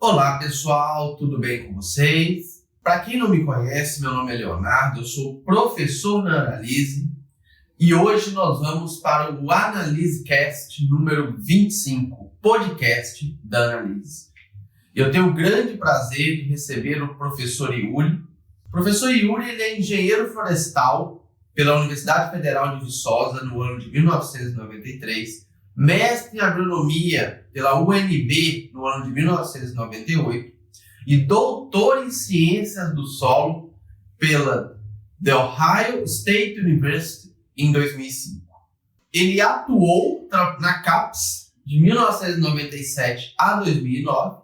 Olá pessoal, tudo bem com vocês? Para quem não me conhece, meu nome é Leonardo, eu sou professor na Analise e hoje nós vamos para o AnaliseCast número 25, podcast da Analise. Eu tenho o grande prazer de receber o professor Yuri. O professor Yuri ele é engenheiro florestal pela Universidade Federal de Viçosa no ano de 1993, mestre em agronomia pela UNB no ano de 1998 e doutor em ciências do solo pela The Ohio State University em 2005. Ele atuou na CAPES de 1997 a 2009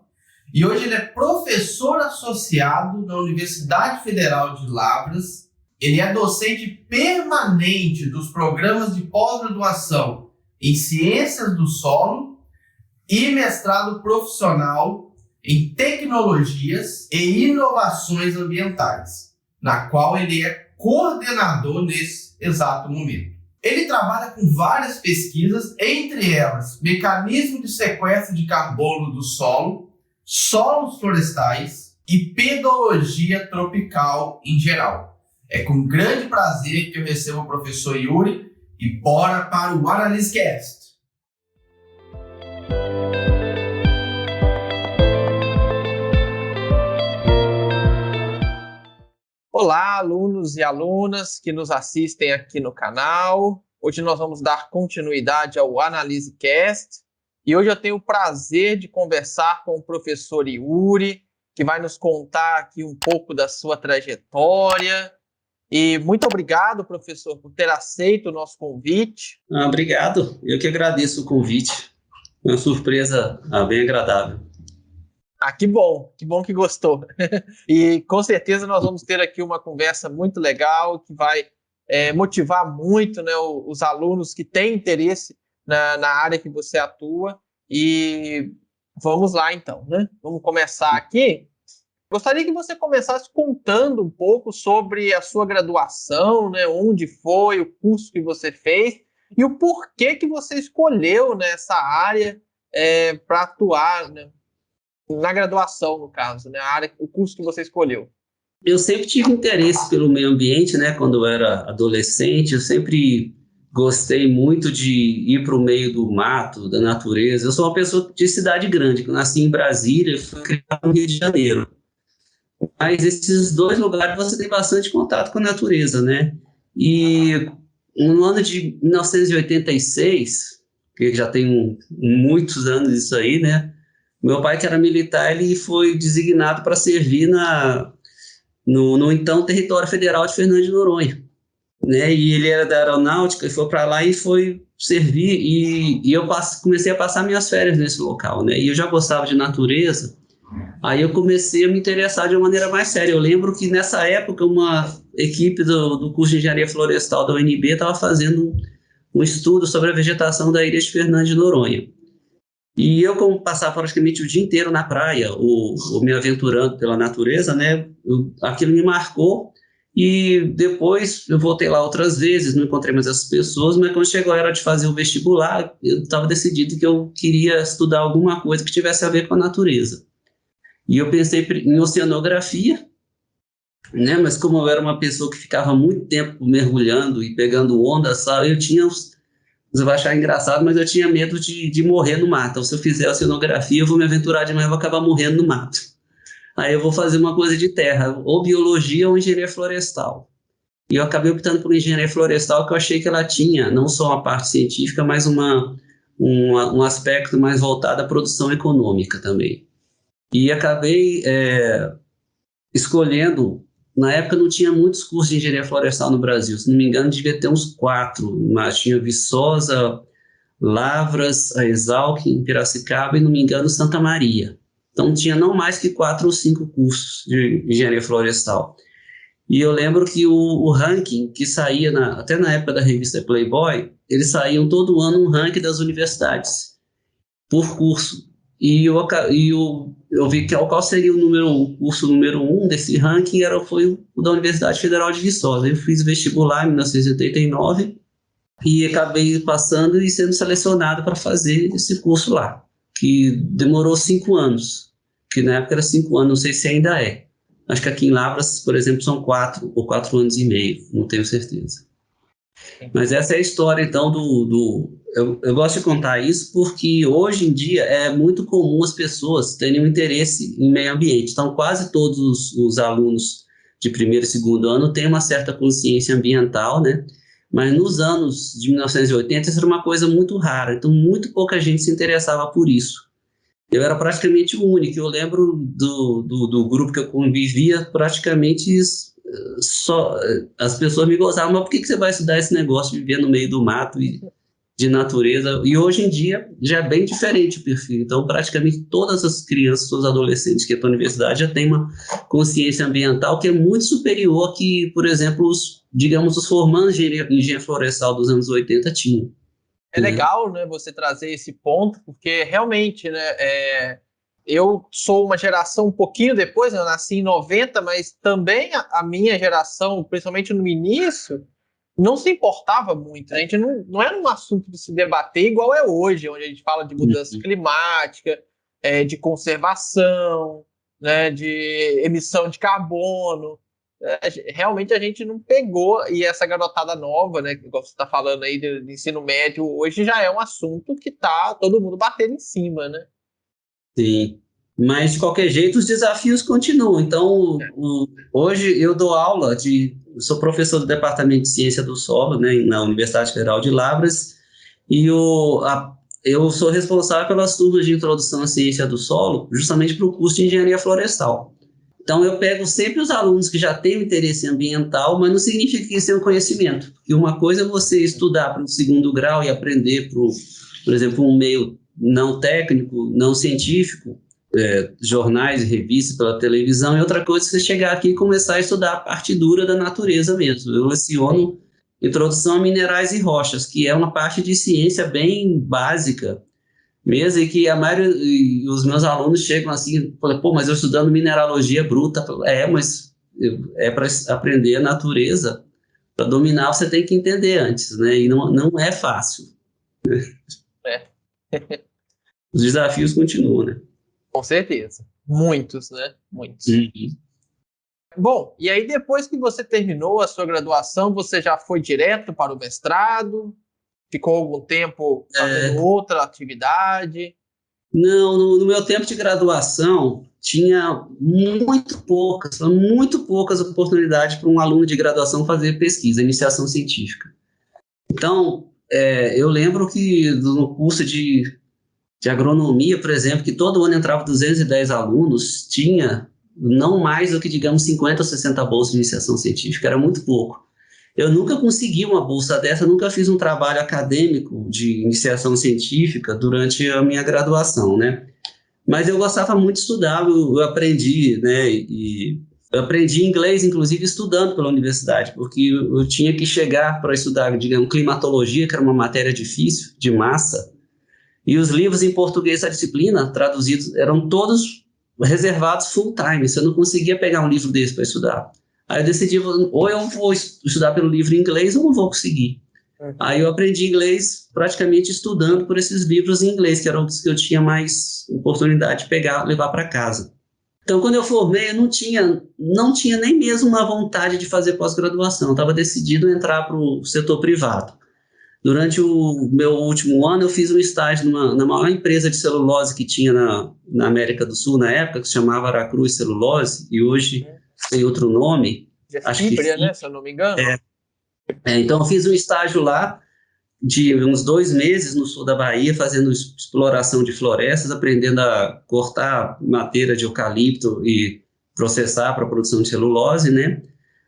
e hoje ele é professor associado na Universidade Federal de Lavras. Ele é docente permanente dos programas de pós-graduação em Ciências do Solo e mestrado profissional em Tecnologias e Inovações Ambientais, na qual ele é coordenador nesse exato momento. Ele trabalha com várias pesquisas, entre elas mecanismo de sequestro de carbono do solo, solos florestais e pedologia tropical em geral. É com grande prazer que eu recebo o professor Yuri e bora para o AnaliseCast. Olá, alunos e alunas que nos assistem aqui no canal. Hoje nós vamos dar continuidade ao AnaliseCast e hoje eu tenho o prazer de conversar com o professor Yuri, que vai nos contar aqui um pouco da sua trajetória. E muito obrigado, professor, por ter aceito o nosso convite. Obrigado, eu que agradeço o convite. Uma surpresa bem agradável. Que bom que gostou. E com certeza nós vamos ter aqui uma conversa muito legal, que vai motivar muito, né, os alunos que têm interesse na área que você atua. E vamos lá então, né? Vamos começar aqui. Gostaria que você começasse contando um pouco sobre a sua graduação, né, onde foi, o curso que você fez e o porquê que você escolheu nessa área para atuar, né, na graduação, no caso, né, o curso que você escolheu. Eu sempre tive interesse pelo meio ambiente, né? Quando eu era adolescente, eu sempre gostei muito de ir para o meio do mato, da natureza. Eu sou uma pessoa de cidade grande, eu nasci em Brasília e fui criado no Rio de Janeiro. Mas esses dois lugares você tem bastante contato com a natureza, né? E no ano de 1986, que já tem muitos anos isso aí, né? Meu pai, que era militar, ele foi designado para servir no então Território Federal de Fernando de Noronha, né? E ele era da aeronáutica e foi para lá e foi servir. E eu comecei a passar minhas férias nesse local, né? E eu já gostava de natureza. Aí eu comecei a me interessar de uma maneira mais séria. Eu lembro que nessa época uma equipe do curso de Engenharia Florestal da UNB estava fazendo um estudo sobre a vegetação da ilha de Fernando de Noronha. E eu, como passava praticamente o dia inteiro na praia, ou me aventurando pela natureza, né, aquilo me marcou. E depois eu voltei lá outras vezes, não encontrei mais essas pessoas, mas quando chegou a hora de fazer o vestibular, eu estava decidido que eu queria estudar alguma coisa que tivesse a ver com a natureza. E eu pensei em oceanografia, né? Mas como eu era uma pessoa que ficava muito tempo mergulhando e pegando onda, sabe? Você vai achar engraçado, mas eu tinha medo de morrer no mar. Então, se eu fizer oceanografia, eu vou me aventurar demais e vou acabar morrendo no mato. Aí eu vou fazer uma coisa de terra, ou biologia ou engenharia florestal. E eu acabei optando por engenharia florestal, que eu achei que ela tinha não só uma parte científica, mas um aspecto mais voltado à produção econômica também. E acabei escolhendo. Na época não tinha muitos cursos de engenharia florestal no Brasil, se não me engano devia ter uns 4, mas tinha Viçosa, Lavras, a Exalc, em Piracicaba e, não me engano, Santa Maria. Então tinha não mais que 4 ou 5 cursos de engenharia florestal. E eu lembro que o ranking que saía, até na época da revista Playboy, eles saíam todo ano um ranking das universidades por curso. E eu vi qual seria o curso número 1 desse ranking, foi o da Universidade Federal de Viçosa. Eu fiz vestibular em 1989 e acabei passando e sendo selecionado para fazer esse curso lá, que demorou 5 anos. que na época era 5 anos, não sei se ainda é. Acho que aqui em Lavras, por exemplo, são 4 ou 4 anos e meio, não tenho certeza. Mas essa é a história, então, eu gosto de contar isso porque hoje em dia é muito comum as pessoas terem um interesse em meio ambiente. Então, quase todos os alunos de primeiro e segundo ano têm uma certa consciência ambiental, né? Mas nos anos de 1980 isso era uma coisa muito rara, então muito pouca gente se interessava por isso. Eu era praticamente o único. Eu lembro do grupo que eu convivia, praticamente só as pessoas me gozavam, mas por que você vai estudar esse negócio de viver no meio do mato e de natureza? E hoje em dia já é bem diferente o perfil. Então, praticamente todas as crianças, os adolescentes que estão na universidade já têm uma consciência ambiental que é muito superior que, por exemplo, digamos, os formandos de engenharia florestal dos anos 80 tinham. É legal, né, você trazer esse ponto, porque realmente, né, eu sou uma geração um pouquinho depois, né, eu nasci em 90, mas também a minha geração, principalmente no início, não se importava muito, né? A gente não era um assunto de se debater igual é hoje, onde a gente fala de mudança climática, de conservação, né, de emissão de carbono. Realmente a gente não pegou, e essa garotada nova, né, que você está falando aí de ensino médio, hoje já é um assunto que tá todo mundo batendo em cima, né? Sim, mas de qualquer jeito os desafios continuam. Então, hoje eu dou aula sou professor do Departamento de Ciência do Solo, né, na Universidade Federal de Lavras, e eu sou responsável pelas turmas de introdução à ciência do solo, justamente para o curso de engenharia florestal. Então, eu pego sempre os alunos que já têm um interesse ambiental, mas não significa que isso é um conhecimento. E uma coisa é você estudar para o segundo grau e aprender, por exemplo, um meio não técnico, não científico, jornais e revistas pela televisão, e outra coisa é você chegar aqui e começar a estudar a parte dura da natureza mesmo. Eu leciono Introdução a Minerais e Rochas, que é uma parte de ciência bem básica, mesmo, e que a maioria, e os meus alunos chegam assim, falam, pô, mas eu estudando mineralogia bruta. Mas é para aprender a natureza, para dominar você tem que entender antes, né? E não é fácil. É. Os desafios continuam, né? Com certeza. Muitos, né? Muitos. Uhum. Bom, e aí depois que você terminou a sua graduação, você já foi direto para o mestrado? Ficou algum tempo fazendo outra atividade? Não, no meu tempo de graduação, tinha muito poucas oportunidades para um aluno de graduação fazer pesquisa, iniciação científica. Então, eu lembro que no curso de agronomia, por exemplo, que todo ano entrava 210 alunos, tinha não mais do que, digamos, 50 ou 60 bolsas de iniciação científica, era muito pouco. Eu nunca consegui uma bolsa dessa, nunca fiz um trabalho acadêmico de iniciação científica durante a minha graduação, né? Mas eu gostava muito de estudar, eu aprendi, né? E eu aprendi inglês, inclusive, estudando pela universidade, porque eu tinha que chegar para estudar, digamos, climatologia, que era uma matéria difícil, de massa, e os livros em português da disciplina, traduzidos, eram todos reservados full time, você não conseguia pegar um livro desse para estudar. Aí eu decidi, ou eu vou estudar pelo livro em inglês, ou não vou conseguir. Aí eu aprendi inglês praticamente estudando por esses livros em inglês, que eram os que eu tinha mais oportunidade de pegar, levar para casa. Então, quando eu formei, eu não tinha nem mesmo uma vontade de fazer pós-graduação, eu estava decidido a entrar para o setor privado. Durante o meu último ano, eu fiz um estágio na maior empresa de celulose que tinha na América do Sul, na época, que se chamava Aracruz Celulose, e hoje tem outro nome. Acho que Fibria, né? Se eu não me engano. Então, eu fiz um estágio lá de uns 2 meses no sul da Bahia, fazendo exploração de florestas, aprendendo a cortar madeira de eucalipto e processar para a produção de celulose, né?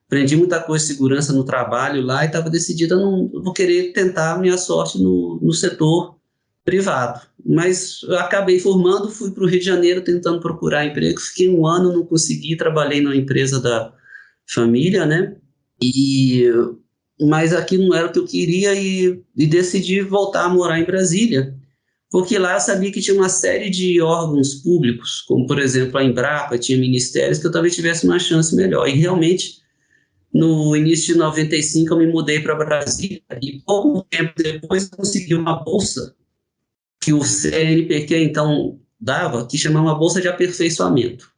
Aprendi muita coisa de segurança no trabalho lá e estava decidida eu vou querer tentar a minha sorte no setor privado. Mas eu acabei formando, fui para o Rio de Janeiro tentando procurar emprego, fiquei 1 ano, não consegui, trabalhei numa empresa da família, né? Mas aqui não era o que eu queria e decidi voltar a morar em Brasília, porque lá eu sabia que tinha uma série de órgãos públicos, como por exemplo a Embrapa, tinha ministérios, que eu talvez tivesse uma chance melhor. E realmente, no início de 95, eu me mudei para Brasília e pouco tempo depois eu consegui uma bolsa que o CNPq, então, dava, que chamava uma bolsa de aperfeiçoamento.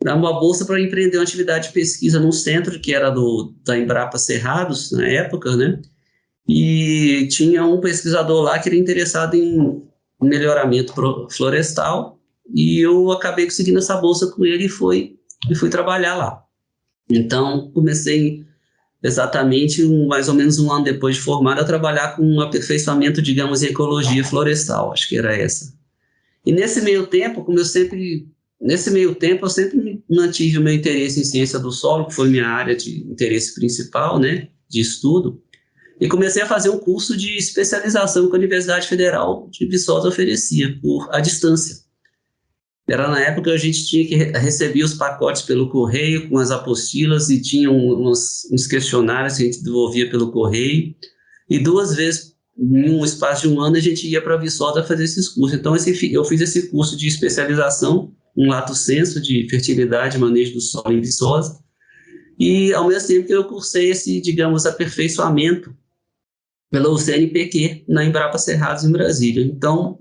Era uma bolsa para empreender uma atividade de pesquisa num centro que era da Embrapa Cerrados, na época, né? E tinha um pesquisador lá que era interessado em melhoramento florestal, e eu acabei conseguindo essa bolsa com ele e fui trabalhar lá. Então, comecei exatamente mais ou menos um ano depois de formado a trabalhar com um aperfeiçoamento, digamos, em ecologia florestal, acho que era essa. E nesse meio tempo, eu sempre mantive o meu interesse em ciência do solo, que foi minha área de interesse principal, né, de estudo, e comecei a fazer um curso de especialização que a Universidade Federal de Viçosa oferecia, à distância. Era na época que a gente tinha que receber os pacotes pelo correio, com as apostilas, e tinha uns questionários que a gente devolvia pelo correio, e 2 vezes, em um espaço de um ano, a gente ia para Viçosa fazer esses cursos. Então, eu fiz esse curso de especialização, um lato sensu de fertilidade e manejo do solo em Viçosa, e ao mesmo tempo que eu cursei esse, digamos, aperfeiçoamento pela UCNPq, na Embrapa Cerrados, em Brasília. Então,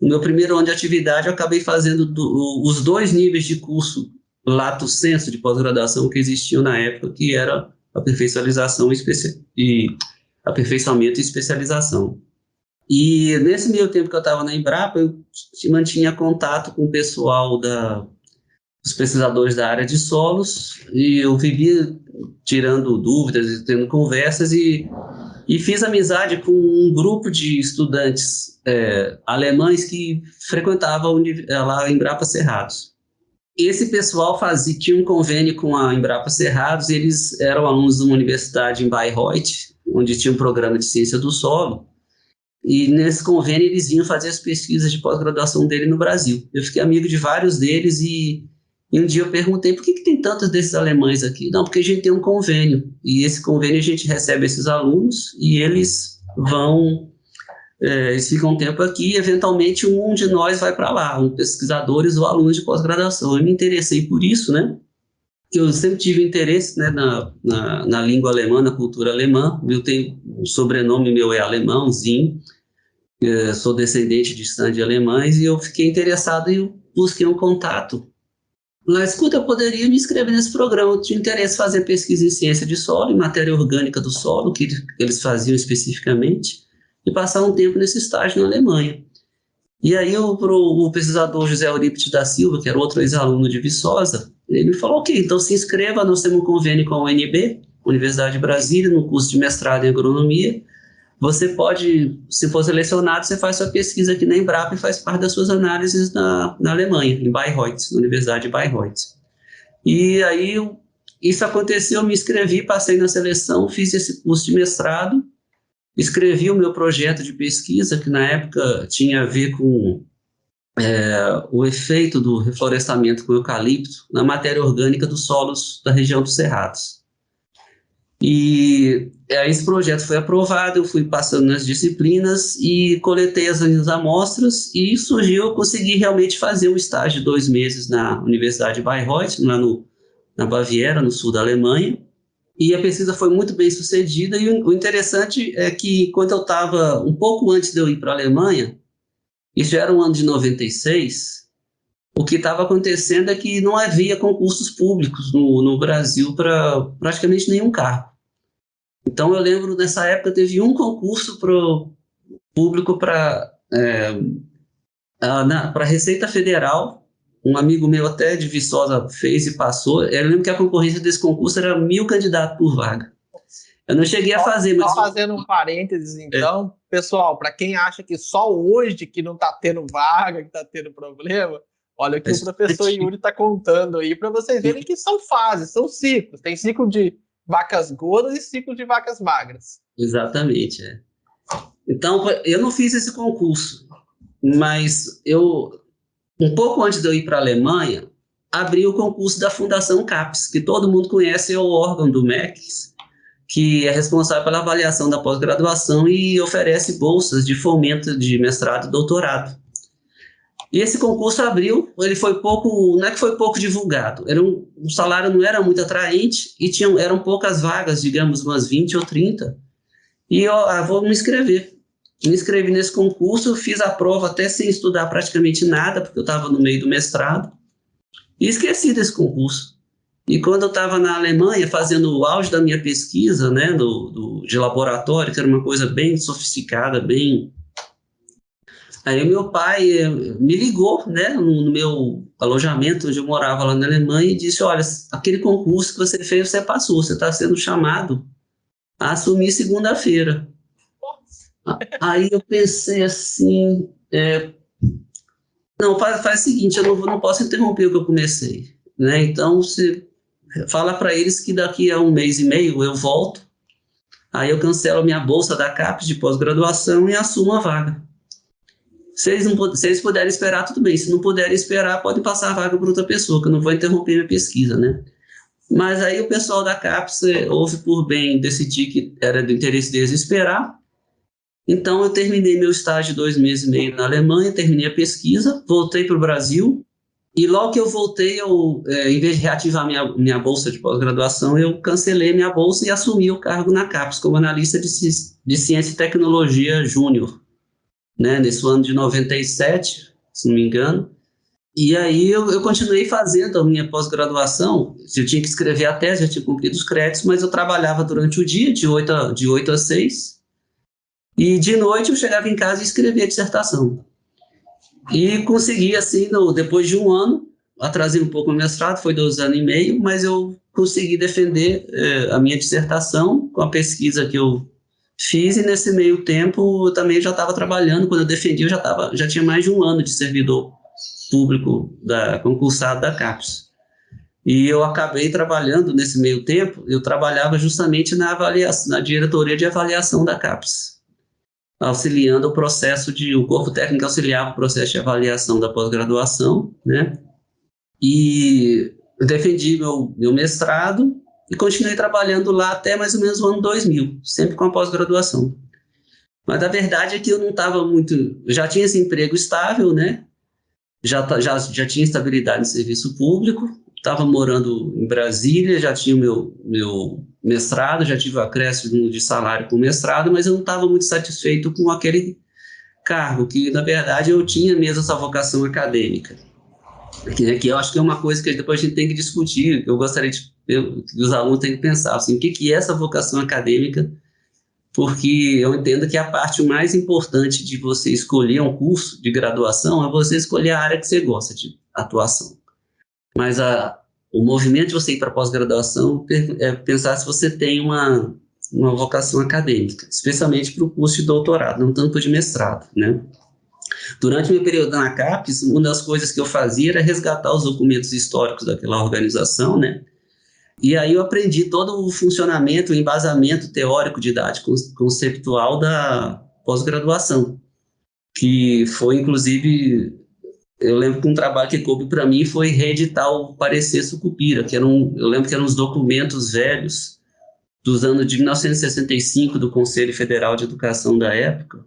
no meu primeiro ano de atividade, eu acabei fazendo os 2 níveis de curso lato sensu de pós-graduação que existiam na época, que era aperfeiçoamento e especialização. E nesse meio tempo que eu estava na Embrapa, eu mantinha contato com o pessoal os pesquisadores da área de solos, e eu vivia tirando dúvidas e tendo conversas, e fiz amizade com um grupo de estudantes alemães que frequentavam lá a Embrapa Cerrados. Esse pessoal tinha um convênio com a Embrapa Cerrados, e eles eram alunos de uma universidade em Bayreuth, onde tinha um programa de ciência do solo, e nesse convênio eles vinham fazer as pesquisas de pós-graduação dele no Brasil. Eu fiquei amigo de vários deles, e um dia eu perguntei, por que tem tantos desses alemães aqui? Não, porque a gente tem um convênio, e esse convênio a gente recebe esses alunos, e eles ficam um tempo aqui, e eventualmente um de nós vai para lá, pesquisadores ou alunos de pós-graduação. Eu me interessei por isso, né? Eu sempre tive interesse, né, na língua alemã, na cultura alemã. Eu tenho um sobrenome meu é alemão, Zin, sou descendente de sangue alemães, e eu fiquei interessado e busquei um contato. Lá, escuta, eu poderia me inscrever nesse programa. Eu tinha interesse em fazer pesquisa em ciência de solo, em matéria orgânica do solo, que eles faziam especificamente, e passar um tempo nesse estágio na Alemanha. E aí o pesquisador José Eurípides da Silva, que era outro ex-aluno de Viçosa, ele me falou, ok, então se inscreva, nós temos um convênio com a UNB, Universidade de Brasília, no curso de mestrado em agronomia. Você pode, se for selecionado, você faz sua pesquisa aqui na Embrapa e faz parte das suas análises na Alemanha, em Bayreuth, na Universidade de Bayreuth. E aí isso aconteceu, eu me inscrevi, passei na seleção, fiz esse curso de mestrado, escrevi o meu projeto de pesquisa, que na época tinha a ver com o efeito do reflorestamento com eucalipto na matéria orgânica dos solos da região dos Cerrados. E esse projeto foi aprovado, eu fui passando nas disciplinas e coletei as amostras, e surgiu, eu consegui realmente fazer um estágio de 2 meses na Universidade de Bayreuth, lá na Baviera, no sul da Alemanha, e a pesquisa foi muito bem sucedida. E o interessante é que, quando eu estava, um pouco antes de eu ir para a Alemanha, isso já era um ano de 96, o que estava acontecendo é que não havia concursos públicos no Brasil para praticamente nenhum cargo. Então, eu lembro, nessa época, teve um concurso público para a Receita Federal. Um amigo meu até de Viçosa fez e passou. Eu lembro que a concorrência desse concurso era 1.000 candidatos por vaga. Eu não cheguei a fazer, mas... Só fazendo um parênteses, então, pessoal, para quem acha que só hoje que não está tendo vaga, que está tendo problema, olha o que o professor Yuri está contando aí, para vocês verem que são fases, são ciclos. Tem ciclo de vacas gordas e ciclo de vacas magras. Exatamente, Então, eu não fiz esse concurso, mas um pouco antes de eu ir para a Alemanha, abri o concurso da Fundação CAPES, que todo mundo conhece, é o órgão do MEC, que é responsável pela avaliação da pós-graduação e oferece bolsas de fomento de mestrado e doutorado. E esse concurso abriu, ele foi pouco, não é que foi pouco divulgado, o salário não era muito atraente e eram poucas vagas, digamos umas 20 ou 30, e eu vou me inscrever. Me inscrevi nesse concurso, fiz a prova até sem estudar praticamente nada, porque eu estava no meio do mestrado, e esqueci desse concurso. E quando eu estava na Alemanha, fazendo o auge da minha pesquisa, né, de laboratório, que era uma coisa bem sofisticada, bem... Aí o meu pai me ligou, né, no meu alojamento, onde eu morava lá na Alemanha, e disse, olha, aquele concurso que você fez, você passou, você está sendo chamado a assumir segunda-feira. Aí eu pensei assim, não, faz o seguinte, eu não posso interromper o que eu comecei, né? Então, você fala para eles que daqui a 1 mês e meio eu volto, aí eu cancelo a minha bolsa da CAPES de pós-graduação e assumo a vaga. Se eles puderem esperar, tudo bem. Se não puderem esperar, podem passar a vaga para outra pessoa, que eu não vou interromper minha pesquisa, né? Mas aí o pessoal da CAPES houve por bem decidir que era do interesse deles esperar. Então, eu terminei meu estágio de 2 meses e meio na Alemanha, terminei a pesquisa, voltei para o Brasil, e logo que eu voltei, em vez de reativar minha bolsa de pós-graduação, eu cancelei minha bolsa e assumi o cargo na CAPES como analista de ciência e tecnologia júnior, né, nesse ano de 97, se não me engano. E aí eu continuei fazendo a minha pós-graduação, eu tinha que escrever a tese, já tinha cumprido os créditos, mas eu trabalhava durante o dia, de 8 às 6, e de noite eu chegava em casa e escrevia a dissertação. E consegui, assim, depois de 1 ano, atrasei um pouco o mestrado, foi 2 anos e meio, mas eu consegui defender a minha dissertação com a pesquisa que eu fiz, e nesse meio tempo eu também já estava trabalhando. Quando eu defendi, eu já tinha mais de 1 ano de servidor público concursado da CAPES. E eu acabei trabalhando nesse meio tempo, eu trabalhava justamente na diretoria de avaliação da CAPES, auxiliando o corpo técnico auxiliava o processo de avaliação da pós-graduação, né? E eu defendi meu mestrado e continuei trabalhando lá até mais ou menos o ano 2000, sempre com a pós-graduação. Mas a verdade é que eu não estava muito... Já tinha esse emprego estável, né? Já tinha estabilidade no serviço público, estava morando em Brasília, já tinha o meu mestrado, já tive o acréscimo de salário com o mestrado, mas eu não estava muito satisfeito com aquele cargo, que na verdade eu tinha mesmo essa vocação acadêmica, que eu acho que é uma coisa que depois a gente tem que discutir, que eu gostaria que os alunos têm que pensar, assim, o que é essa vocação acadêmica, porque eu entendo que a parte mais importante de você escolher um curso de graduação é você escolher a área que você gosta de atuação. Mas o movimento de você ir para pós-graduação é pensar se você tem uma vocação acadêmica, especialmente para o curso de doutorado, não tanto para o de mestrado, né? Durante o meu período na CAPES, uma das coisas que eu fazia era resgatar os documentos históricos daquela organização, né? E aí eu aprendi todo o funcionamento, o embasamento teórico, didático, conceptual da pós-graduação, que foi, inclusive, eu lembro que um trabalho que coube para mim foi reeditar o Parecer Sucupira, eu lembro que eram uns documentos velhos dos anos de 1965 do Conselho Federal de Educação da época,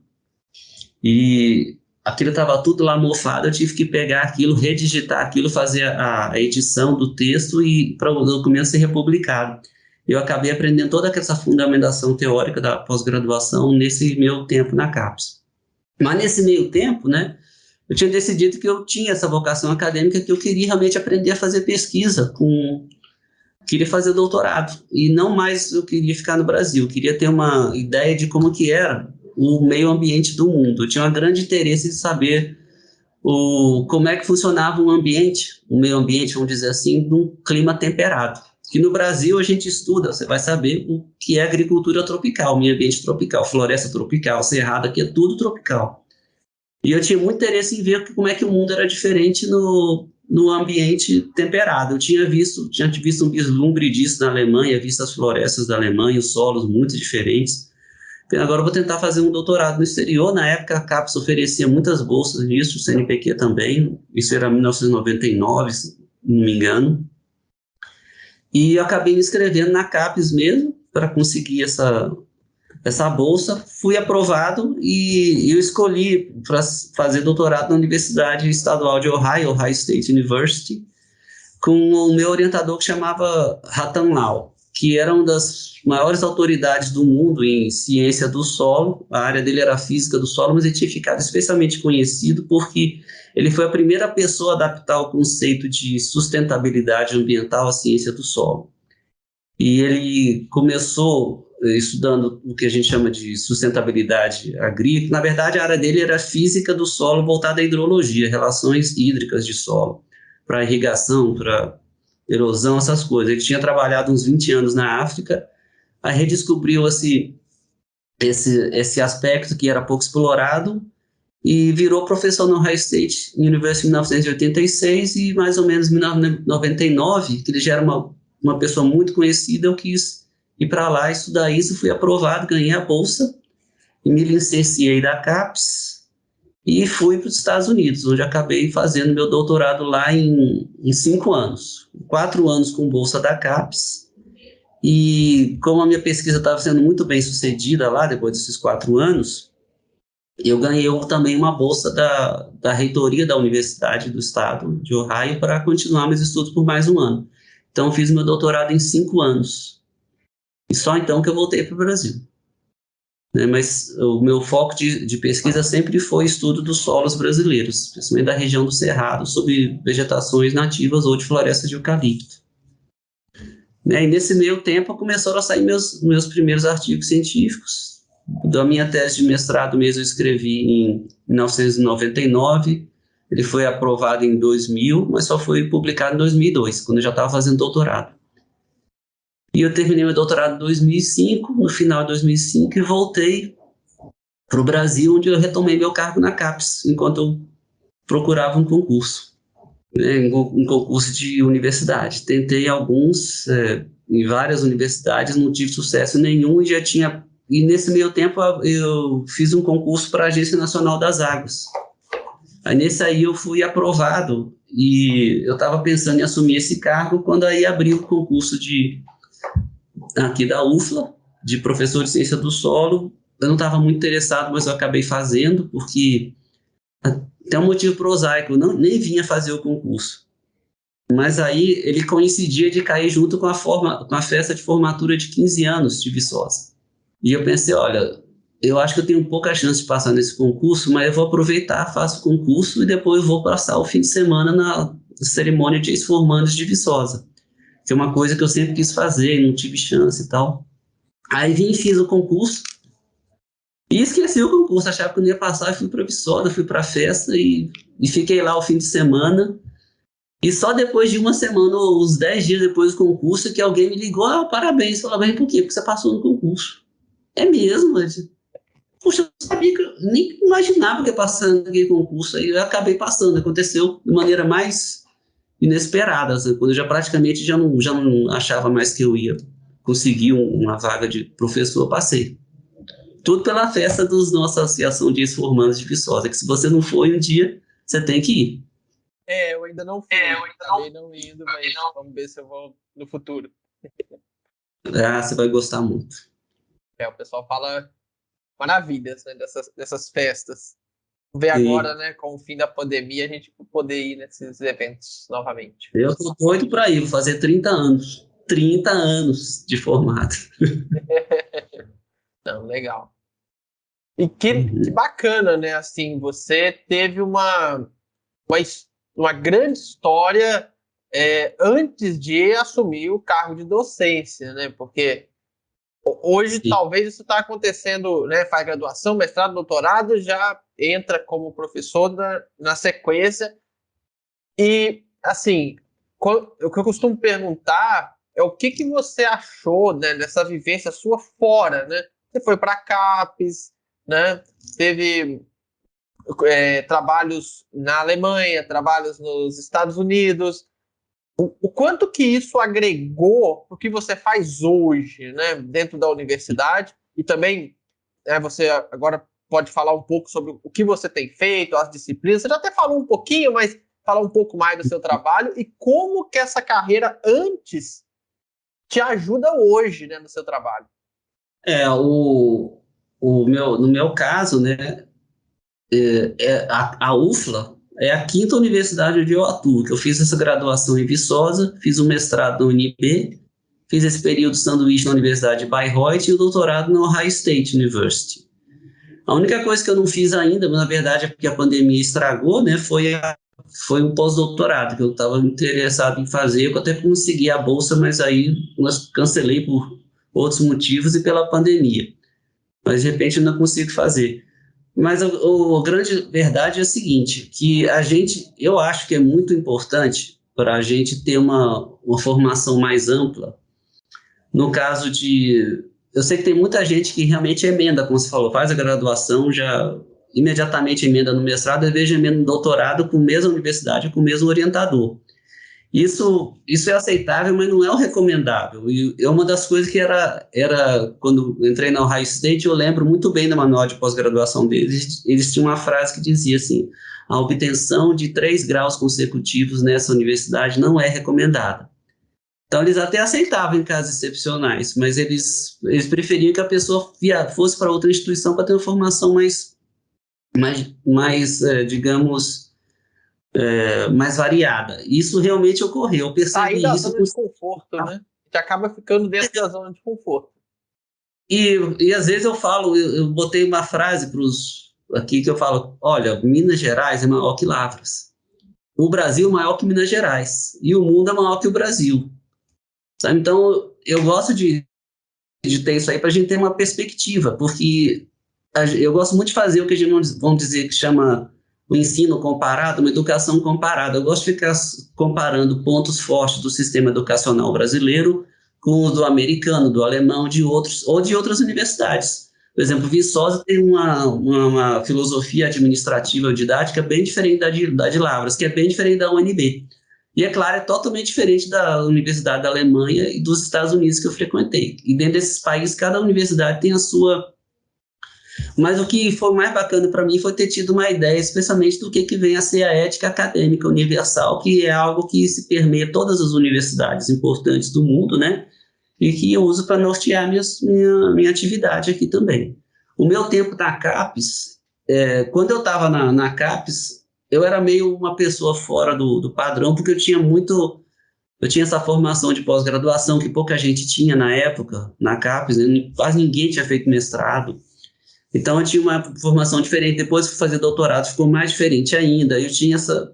e aquilo estava tudo lá mofado, eu tive que pegar aquilo, redigitar aquilo, fazer a edição do texto e para o documento ser republicado. Eu acabei aprendendo toda essa fundamentação teórica da pós-graduação nesse meu tempo na CAPES. Mas nesse meio tempo, né, eu tinha decidido que eu tinha essa vocação acadêmica, que eu queria realmente aprender a fazer pesquisa, queria fazer doutorado, e não mais eu queria ficar no Brasil, eu queria ter uma ideia de como que era o meio ambiente do mundo. Eu tinha um grande interesse de saber como é que funcionava um meio ambiente, vamos dizer assim, num clima temperado. Que no Brasil a gente estuda, você vai saber o que é agricultura tropical, meio ambiente tropical, floresta tropical, cerrado, aqui é tudo tropical. E eu tinha muito interesse em ver como é que o mundo era diferente no ambiente temperado. Eu tinha visto um vislumbre disso na Alemanha, visto as florestas da Alemanha, os solos muito diferentes. Agora eu vou tentar fazer um doutorado no exterior. Na época a CAPES oferecia muitas bolsas nisso, o CNPq também, isso era 1999, se não me engano. E eu acabei me inscrevendo na CAPES mesmo, para conseguir essa bolsa. Fui aprovado e eu escolhi para fazer doutorado na Universidade Estadual de Ohio, Ohio State University, com o meu orientador que chamava Ratan Lau. que era uma das maiores autoridades do mundo em ciência do solo. A área dele era a física do solo, mas ele tinha ficado especialmente conhecido porque ele foi a primeira pessoa a adaptar o conceito de sustentabilidade ambiental à ciência do solo. E ele começou estudando o que a gente chama de sustentabilidade agrícola. Na verdade, a área dele era física do solo voltada à hidrologia, relações hídricas de solo, para irrigação, para erosão, essas coisas. Ele tinha trabalhado uns 20 anos na África, aí redescobriu esse aspecto que era pouco explorado e virou professor no Ohio State University em 1986 e mais ou menos em 1999, que ele já era uma pessoa muito conhecida, eu quis ir para lá estudar isso, fui aprovado, ganhei a bolsa e me licenciei da CAPES e fui para os Estados Unidos, onde acabei fazendo meu doutorado lá em 5 anos. 4 anos com bolsa da CAPES, e como a minha pesquisa estava sendo muito bem sucedida lá, depois desses 4 anos, eu ganhei também uma bolsa da reitoria da Universidade do Estado de Ohio para continuar meus estudos por mais um ano. Então, eu fiz meu doutorado em 5 anos. E só então que eu voltei para o Brasil. Mas o meu foco de pesquisa sempre foi estudo dos solos brasileiros, principalmente da região do Cerrado, sobre vegetações nativas ou de florestas de eucalipto. E nesse meio tempo começaram a sair meus primeiros artigos científicos. Da minha tese de mestrado mesmo eu escrevi em 1999, ele foi aprovado em 2000, mas só foi publicado em 2002, quando eu já estava fazendo doutorado. E eu terminei meu doutorado em 2005, no final de 2005, e voltei para o Brasil, onde eu retomei meu cargo na CAPES, enquanto eu procurava um concurso, um concurso de universidade. Tentei alguns, em várias universidades, não tive sucesso nenhum e nesse meio tempo eu fiz um concurso para a Agência Nacional das Águas. Aí nesse aí eu fui aprovado e eu estava pensando em assumir esse cargo quando aí abriu o concurso aqui da UFLA, de professor de ciência do solo. Eu não estava muito interessado, mas eu acabei fazendo, porque tem um motivo prosaico, eu nem vinha fazer o concurso. Mas aí ele coincidia de cair junto com a festa de formatura de 15 anos de Viçosa. E eu pensei, olha, eu acho que eu tenho pouca chance de passar nesse concurso, mas eu vou aproveitar, faço o concurso e depois vou passar o fim de semana na cerimônia de ex-formandos de Viçosa, que é uma coisa que eu sempre quis fazer e não tive chance e tal. Aí vim e fiz o concurso e esqueci o concurso, achava que eu não ia passar, e fui para Viçosa, fui para a festa e fiquei lá o fim de semana. E só depois de uma semana, uns 10 dias depois do concurso, que alguém me ligou, parabéns. Eu falava, por quê? Porque você passou no concurso. É mesmo? Puxa, eu sabia que eu nem imaginava que ia passar naquele concurso. Aí eu acabei passando, aconteceu de maneira mais inesperada, assim, quando eu já não achava mais que eu ia conseguir uma vaga de professor, passei. Tudo pela festa da nossa associação de ex-formandos de Viçosa, que se você não foi um dia, você tem que ir. Eu ainda não fui, acabei não indo, mas vamos ver se eu vou no futuro. Você vai gostar muito. O pessoal fala maravilhas, né, dessas festas. Vamos ver Sim. agora, né, com o fim da pandemia, a gente poder ir nesses eventos novamente. Eu tô doido para ir, vou fazer 30 anos. 30 anos de formado. Não, legal. E que bacana, né? Assim, você teve uma grande história antes de assumir o cargo de docência, né? Porque hoje talvez isso está acontecendo, né? Faz graduação, mestrado, doutorado, já entra como professor na sequência. E, assim, o que eu costumo perguntar é o que você achou, né, dessa vivência sua fora, né? Você foi para CAPES, né? Teve trabalhos na Alemanha, trabalhos nos Estados Unidos. O quanto que isso agregou o que você faz hoje, né, dentro da universidade, e também você agora pode falar um pouco sobre o que você tem feito, as disciplinas. Você já até falou um pouquinho, mas falar um pouco mais do seu trabalho e como que essa carreira antes te ajuda hoje, né, no seu trabalho. No meu caso, né, a UFLA é a 5ª universidade onde eu atuo, que eu fiz essa graduação em Viçosa, fiz um mestrado na UNB, fiz esse período sanduíche na Universidade de Bayreuth e o doutorado na Ohio State University. A única coisa que eu não fiz ainda, mas na verdade é porque a pandemia estragou, né, foi um pós-doutorado que eu estava interessado em fazer, eu até consegui a bolsa, mas aí nós cancelei por outros motivos e pela pandemia. Mas de repente eu não consigo fazer. Mas a grande verdade é a seguinte, que eu acho que é muito importante para a gente ter uma formação mais ampla. No caso eu sei que tem muita gente que realmente emenda, como você falou, faz a graduação, já imediatamente emenda no mestrado, às vezes emenda no doutorado com a mesma universidade, com o mesmo orientador. Isso é aceitável, mas não é o recomendável. E é uma das coisas que era quando entrei na Ohio State, eu lembro muito bem do manual de pós-graduação deles. Eles tinham uma frase que dizia assim: a obtenção de 3 graus consecutivos nessa universidade não é recomendada. Então, eles até aceitavam em casos excepcionais, mas eles preferiam que a pessoa fosse para outra instituição para ter uma formação digamos, mais variada. Isso realmente ocorreu. Eu percebi Sair da isso. zona de conforto, né? Que acaba ficando dentro da zona de conforto. E às vezes eu falo, eu botei uma frase aqui que eu falo: olha, Minas Gerais é maior que Lavras. O Brasil é maior que Minas Gerais. E o mundo é maior que o Brasil. Sabe? Então, eu gosto de ter isso aí para a gente ter uma perspectiva, porque eu gosto muito de fazer o que a gente, vamos dizer, que chama o ensino comparado, uma educação comparada. Eu gosto de ficar comparando pontos fortes do sistema educacional brasileiro com os do americano, do alemão, de outros, ou de outras universidades. Por exemplo, Viçosa tem uma filosofia administrativa didática bem diferente da de Lavras, que é bem diferente da UNB. E, é claro, é totalmente diferente da Universidade da Alemanha e dos Estados Unidos que eu frequentei. E dentro desses países, cada universidade tem a sua. Mas o que foi mais bacana para mim foi ter tido uma ideia, especialmente do que vem a ser a ética acadêmica universal, que é algo que se permeia todas as universidades importantes do mundo, né? E que eu uso para nortear minha atividade aqui também. O meu tempo na CAPES, quando eu estava na CAPES, eu era meio uma pessoa fora do padrão, porque eu tinha essa formação de pós-graduação que pouca gente tinha na época, na CAPES, né? Quase ninguém tinha feito mestrado. Então, eu tinha uma formação diferente. Depois que fui fazer doutorado, ficou mais diferente ainda. Eu tinha essa...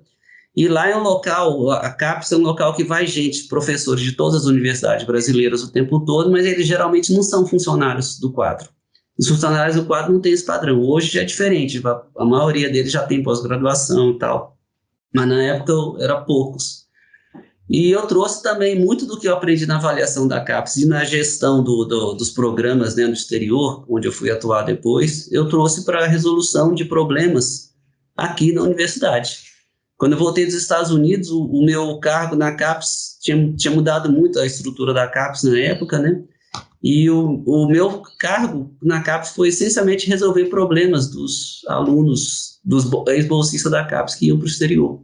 E lá é um local, a CAPES é um local que vai gente, professores de todas as universidades brasileiras o tempo todo, mas eles geralmente não são funcionários do quadro. Os funcionários do quadro não têm esse padrão. Hoje já é diferente, a maioria deles já tem pós-graduação e tal. Mas na época era poucos. E eu trouxe também muito do que eu aprendi na avaliação da CAPES e na gestão dos programas, né, no exterior, onde eu fui atuar depois, eu trouxe para a resolução de problemas aqui na universidade. Quando eu voltei dos Estados Unidos, o meu cargo na CAPES tinha mudado muito a estrutura da CAPES na época, né? E o meu cargo na CAPES foi essencialmente resolver problemas dos alunos, dos ex-bolsistas da CAPES que iam para o exterior.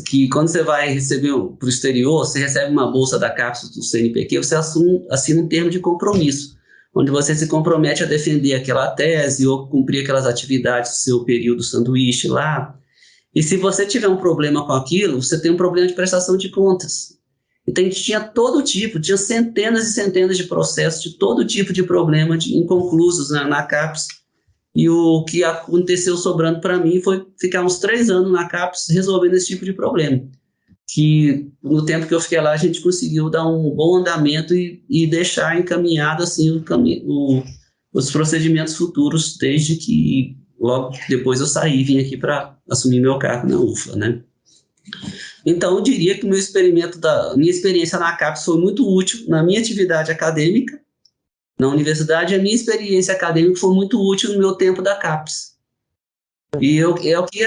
Que quando você vai receber para o exterior, você recebe uma bolsa da CAPES do CNPq, você assina um termo de compromisso, onde você se compromete a defender aquela tese ou cumprir aquelas atividades do seu período sanduíche lá. E se você tiver um problema com aquilo, você tem um problema de prestação de contas. Então, a gente tinha tinha centenas e centenas de processos de todo tipo de problema inconclusos na CAPES. E o que aconteceu sobrando para mim foi ficar uns 3 anos na CAPES resolvendo esse tipo de problema. Que no tempo que eu fiquei lá, a gente conseguiu dar um bom andamento e deixar encaminhado assim, os procedimentos futuros, desde que logo depois eu saí e vim aqui para assumir meu cargo na UFLA, né? Então, eu diria que minha experiência na CAPES foi muito útil na minha atividade acadêmica, na universidade, a minha experiência acadêmica foi muito útil no meu tempo da CAPES. E é o que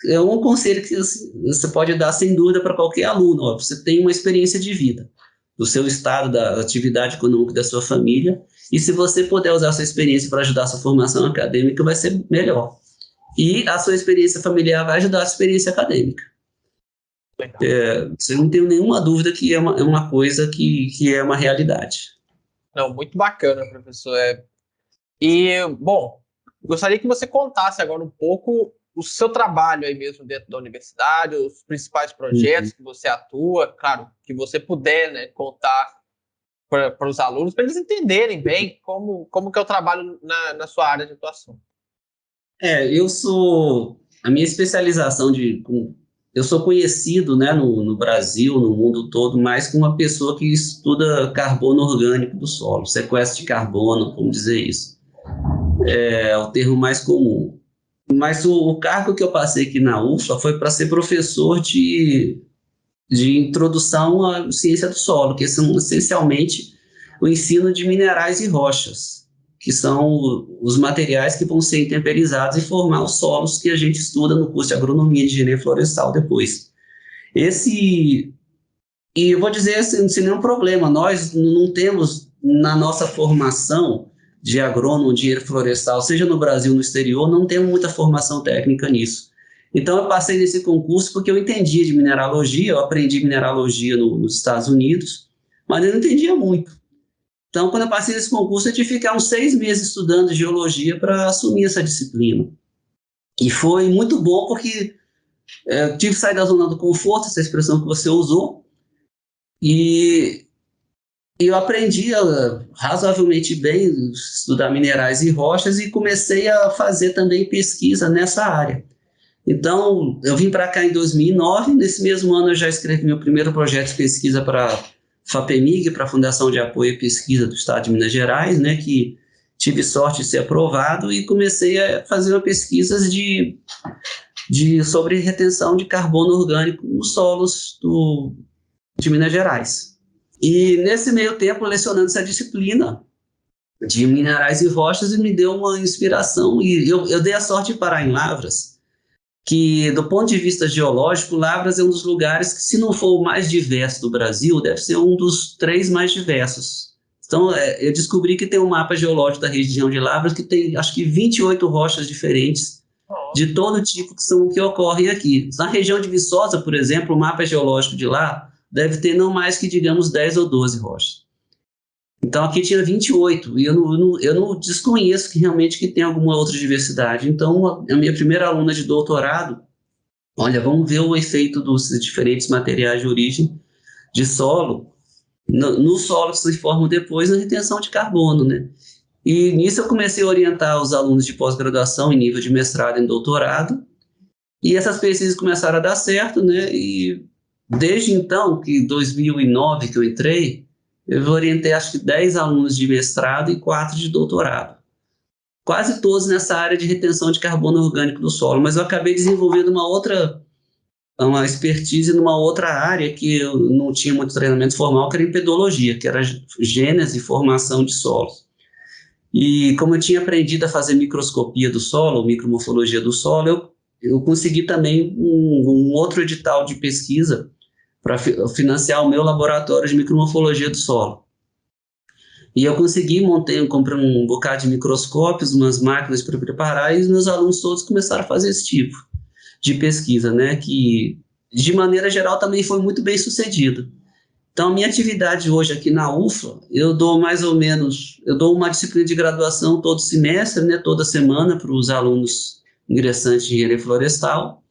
é um conselho que você pode dar sem dúvida para qualquer aluno. Ó, você tem uma experiência de vida, do seu estado, da atividade econômica da sua família, e se você puder usar a sua experiência para ajudar a sua formação acadêmica, vai ser melhor. E a sua experiência familiar vai ajudar a sua experiência acadêmica. Você não tem nenhuma dúvida que é uma coisa que é uma realidade. Não, muito bacana, professor. Bom, gostaria que você contasse agora um pouco o seu trabalho aí mesmo dentro da universidade, os principais projetos que você atua, claro, que você puder, né, contar para os alunos, para eles entenderem bem como que é o trabalho na sua área de atuação. A minha especialização eu sou conhecido, né, no Brasil, no mundo todo, mais como uma pessoa que estuda carbono orgânico do solo, sequestro de carbono, como dizer isso. É o termo mais comum. Mas o cargo que eu passei aqui na UFLA foi para ser professor de introdução à ciência do solo, que são essencialmente o ensino de minerais e rochas, que são os materiais que vão ser intemperizados e formar os solos que a gente estuda no curso de agronomia e engenharia florestal depois. E eu vou dizer assim, sem nenhum problema, nós não temos na nossa formação de agrônomo, de engenheiro florestal, seja no Brasil ou no exterior, não temos muita formação técnica nisso. Então eu passei nesse concurso porque eu entendia de mineralogia, eu aprendi mineralogia nos Estados Unidos, mas eu não entendia muito. Então, quando eu passei nesse concurso, eu tive que ficar uns 6 meses estudando geologia para assumir essa disciplina. E foi muito bom porque eu tive que sair da zona do conforto, essa expressão que você usou, e eu aprendi razoavelmente bem estudar minerais e rochas e comecei a fazer também pesquisa nessa área. Então, eu vim para cá em 2009, nesse mesmo ano eu já escrevi meu primeiro projeto de pesquisa para FAPEMIG, para a Fundação de Apoio e Pesquisa do Estado de Minas Gerais, né, que tive sorte de ser aprovado e comecei a fazer pesquisas sobre retenção de carbono orgânico nos solos de Minas Gerais. E nesse meio tempo, lecionando essa disciplina de minerais e rochas, me deu uma inspiração e eu dei a sorte de parar em Lavras, que do ponto de vista geológico, Lavras é um dos lugares que, se não for o mais diverso do Brasil, deve ser um dos 3 mais diversos. Então, eu descobri que tem um mapa geológico da região de Lavras que tem, acho que 28 rochas diferentes, de todo tipo que ocorrem aqui. Na região de Viçosa, por exemplo, o mapa geológico de lá deve ter não mais que, digamos, 10 ou 12 rochas. Então, aqui tinha 28, e eu não desconheço que realmente que tem alguma outra diversidade. Então, a minha primeira aluna de doutorado, olha, vamos ver o efeito dos diferentes materiais de origem de solo, no solo que se formam depois na retenção de carbono, né? E nisso eu comecei a orientar os alunos de pós-graduação em nível de mestrado e doutorado, e essas pesquisas começaram a dar certo, né? E desde então, que em 2009 que eu entrei, eu orientei acho que 10 alunos de mestrado e 4 de doutorado. Quase todos nessa área de retenção de carbono orgânico do solo, mas eu acabei desenvolvendo uma expertise numa outra área que eu não tinha muito treinamento formal, que era em pedologia, que era gênese e formação de solos. E como eu tinha aprendido a fazer microscopia do solo, micromorfologia do solo, eu consegui também um outro edital de pesquisa para financiar o meu laboratório de micromorfologia do solo. E eu consegui, comprei um bocado de microscópios, umas máquinas para preparar, e os meus alunos todos começaram a fazer esse tipo de pesquisa, né, que de maneira geral também foi muito bem sucedido. Então, a minha atividade hoje aqui na UFLA, eu dou uma disciplina de graduação todo semestre, né, toda semana, para os alunos ingressantes de engenharia florestal.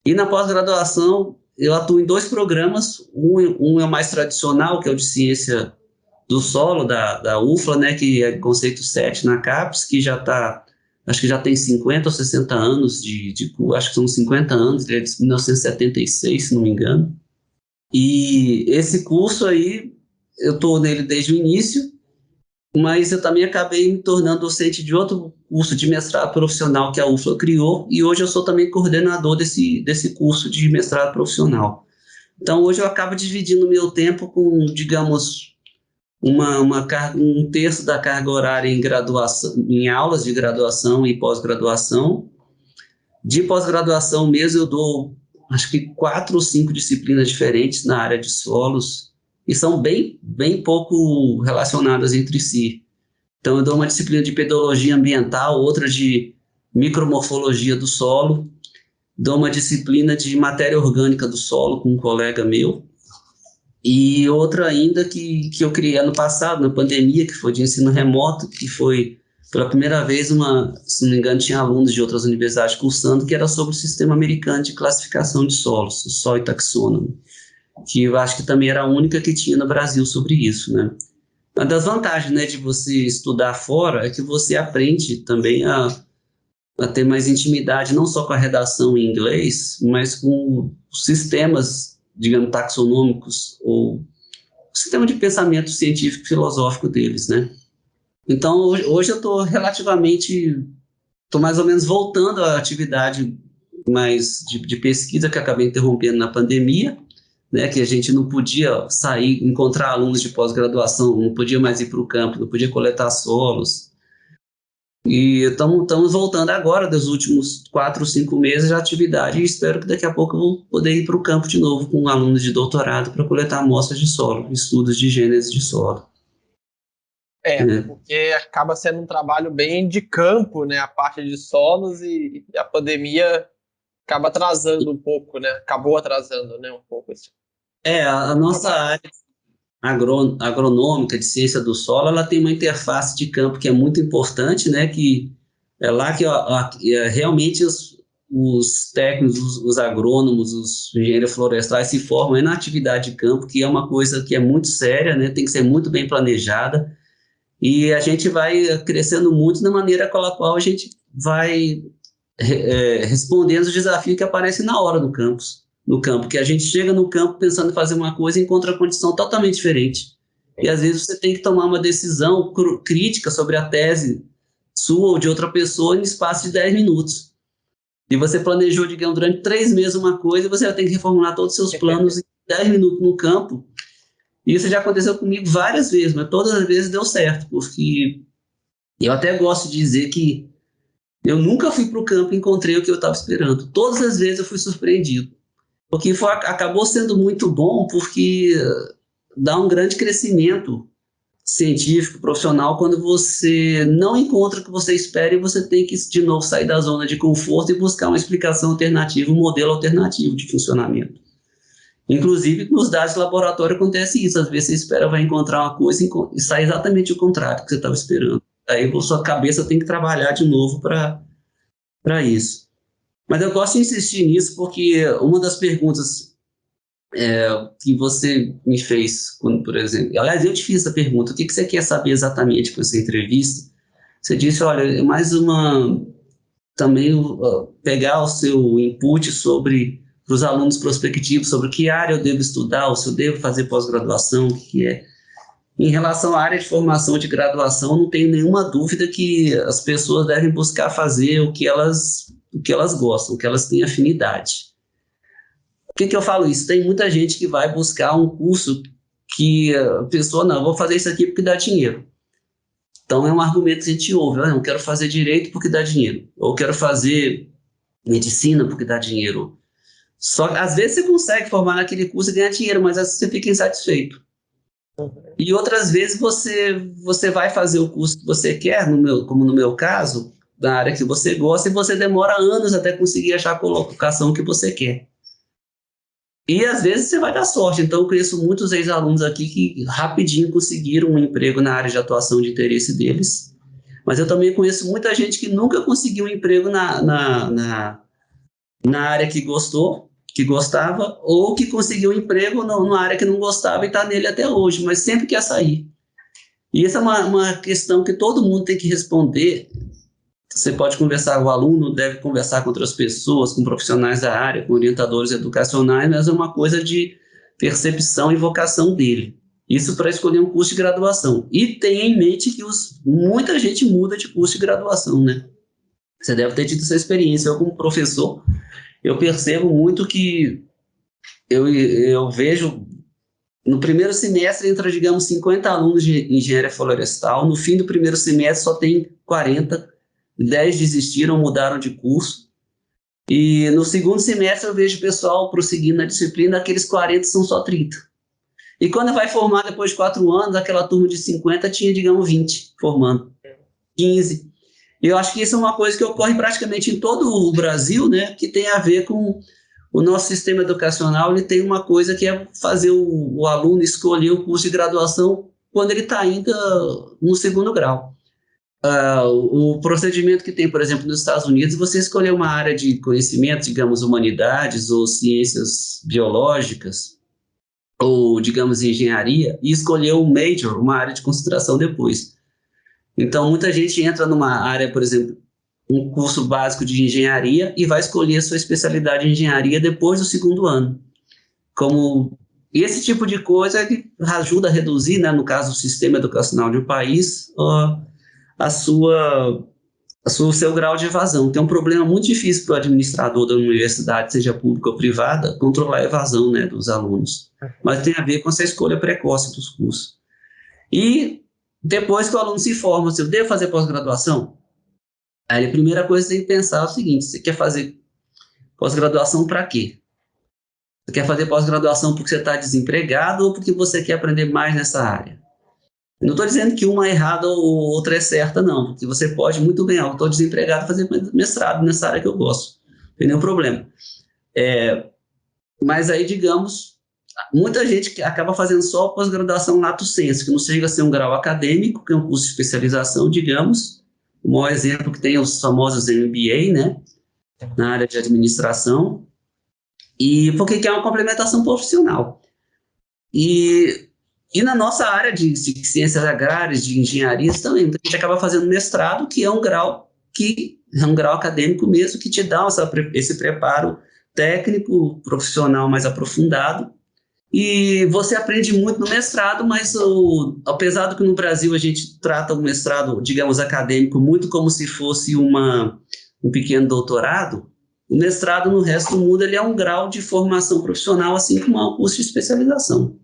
E na pós-graduação, eu atuo em 2 programas, um é o mais tradicional, que é o de ciência do solo da UFLA, né, que é conceito 7 na CAPES, que acho que já tem 50 ou 60 anos, acho que são 50 anos, ele é de 1976, se não me engano. E esse curso aí, eu estou nele desde o início, mas eu também acabei me tornando docente de outro curso de mestrado profissional que a UFLA criou, e hoje eu sou também coordenador desse curso de mestrado profissional. Então, hoje eu acabo dividindo o meu tempo com, digamos, um terço da carga horária em graduação, em aulas de graduação e pós-graduação. De pós-graduação mesmo, eu dou, acho que 4 ou 5 disciplinas diferentes na área de solos, e são bem pouco relacionadas entre si. Então, eu dou uma disciplina de pedologia ambiental, outra de micromorfologia do solo, dou uma disciplina de matéria orgânica do solo com um colega meu, e outra ainda que eu criei ano passado, na pandemia, que foi de ensino remoto, que foi pela primeira vez, se não me engano, tinha alunos de outras universidades cursando, que era sobre o sistema americano de classificação de solos, o Soil Taxonomy, que eu acho que também era a única que tinha no Brasil sobre isso, né? Uma das vantagens, né, de você estudar fora é que você aprende também a ter mais intimidade, não só com a redação em inglês, mas com os sistemas, digamos, taxonômicos, ou o sistema de pensamento científico e filosófico deles, né? Então, hoje eu estou mais ou menos voltando à atividade mais de pesquisa que acabei interrompendo na pandemia, né, que a gente não podia sair, encontrar alunos de pós-graduação, não podia mais ir para o campo, não podia coletar solos. E estamos voltando agora, dos últimos 4 ou 5 meses de atividade, e espero que daqui a pouco eu vou poder ir para o campo de novo com alunos de doutorado para coletar amostras de solo, estudos de gênese de solo. Porque acaba sendo um trabalho bem de campo, né, a parte de solos, e a pandemia acaba atrasando um pouco, né, acabou atrasando, né, um pouco isso. A nossa área agronômica de ciência do solo, ela tem uma interface de campo que é muito importante, né, que é lá que realmente os técnicos, os agrônomos, os engenheiros florestais se formam na atividade de campo, que é uma coisa que é muito séria, né, tem que ser muito bem planejada, e a gente vai crescendo muito na maneira com a qual a gente vai respondendo os desafios que aparecem na hora no campo, que a gente chega no campo pensando em fazer uma coisa e encontra a condição totalmente diferente. E às vezes você tem que tomar uma decisão crítica sobre a tese sua ou de outra pessoa em espaço de 10 minutos. E você planejou, digamos, durante 3 meses uma coisa e você vai ter que reformular todos os seus planos em 10 minutos no campo. E isso já aconteceu comigo várias vezes, mas todas as vezes deu certo, porque eu até gosto de dizer que eu nunca fui para o campo e encontrei o que eu estava esperando. Todas as vezes eu fui surpreendido. Porque acabou sendo muito bom, porque dá um grande crescimento científico, profissional, quando você não encontra o que você espera e você tem que, de novo, sair da zona de conforto e buscar uma explicação alternativa, um modelo alternativo de funcionamento. Inclusive, nos dados de laboratório acontece isso. Às vezes você espera, vai encontrar uma coisa e sai exatamente o contrário do que você estava esperando. Aí a sua cabeça tem que trabalhar de novo para isso. Mas eu gosto de insistir nisso porque uma das perguntas que você me fez, quando, por exemplo... Aliás, eu te fiz essa pergunta. O que você quer saber exatamente com essa entrevista? Você disse, olha, é mais uma... Também pegar o seu input para os alunos prospectivos, sobre que área eu devo estudar, ou se eu devo fazer pós-graduação, o que é. Em relação à área de formação de graduação, não tenho nenhuma dúvida que as pessoas devem buscar fazer o que elas gostam, o que elas têm afinidade. Por que eu falo isso? Tem muita gente que vai buscar um curso que a pessoa, não, vou fazer isso aqui porque dá dinheiro. Então é um argumento que a gente ouve, eu quero fazer direito porque dá dinheiro, ou quero fazer medicina porque dá dinheiro. Só que às vezes você consegue formar naquele curso e ganhar dinheiro, mas às vezes você fica insatisfeito. E outras vezes você vai fazer o curso que você quer, como no meu caso, da área que você gosta, e você demora anos até conseguir achar a colocação que você quer. E às vezes você vai dar sorte. Então eu conheço muitos ex-alunos aqui que rapidinho conseguiram um emprego na área de atuação de interesse deles. Mas eu também conheço muita gente que nunca conseguiu um emprego na área que gostava, ou que conseguiu um emprego na área que não gostava e está nele até hoje, mas sempre quer sair. E essa é uma questão que todo mundo tem que responder. Você pode conversar, o aluno deve conversar com outras pessoas, com profissionais da área, com orientadores educacionais, mas é uma coisa de percepção e vocação dele. Isso para escolher um curso de graduação. E tenha em mente que muita gente muda de curso de graduação, né? Você deve ter tido essa experiência. Eu, como professor, eu percebo muito que eu vejo, no primeiro semestre entra, digamos, 50 alunos de engenharia florestal, no fim do primeiro semestre só tem 40, 10 desistiram, mudaram de curso, e no segundo semestre eu vejo o pessoal prosseguindo na disciplina, aqueles 40 são só 30. E quando vai formar depois de 4 anos, aquela turma de 50 tinha, digamos, 20 formando, 15. E eu acho que isso é uma coisa que ocorre praticamente em todo o Brasil, né, que tem a ver com o nosso sistema educacional. Ele tem uma coisa que é fazer o aluno escolher o curso de graduação quando ele está ainda no segundo grau. O procedimento que tem, por exemplo, nos Estados Unidos, você escolher uma área de conhecimento, digamos, humanidades ou ciências biológicas, ou, digamos, engenharia, e escolher um major, uma área de concentração depois. Então, muita gente entra numa área, por exemplo, um curso básico de engenharia e vai escolher a sua especialidade em engenharia depois do segundo ano. Como esse tipo de coisa que ajuda a reduzir, né, no caso, o sistema educacional de um país, a sua, o seu grau de evasão, que é um problema muito difícil para o administrador da universidade, seja pública ou privada, controlar a evasão, né, dos alunos. Mas tem a ver com essa escolha precoce dos cursos. E depois que o aluno se forma, você deve fazer pós-graduação? Aí a primeira coisa que você tem que pensar é o seguinte: você quer fazer pós-graduação para quê? Você quer fazer pós-graduação porque você está desempregado ou porque você quer aprender mais nessa área? Eu não estou dizendo que uma é errada ou outra é certa, não, porque você pode muito bem, eu estou desempregado, fazer mestrado nessa área que eu gosto, não tem nenhum problema. Mas aí, digamos, muita gente acaba fazendo só pós-graduação lato sensu, que não chega a ser um grau acadêmico, que é um curso de especialização, digamos. O maior exemplo que tem é os famosos MBA, né, na área de administração, e porque é uma complementação profissional. E na nossa área de ciências agrárias, de engenharias também, a gente acaba fazendo mestrado, que é um grau acadêmico mesmo, que te dá esse preparo técnico, profissional mais aprofundado. E você aprende muito no mestrado, mas apesar do que no Brasil a gente trata o mestrado, digamos, acadêmico, muito como se fosse um pequeno doutorado, o mestrado no resto do mundo ele é um grau de formação profissional, assim como é um curso de especialização.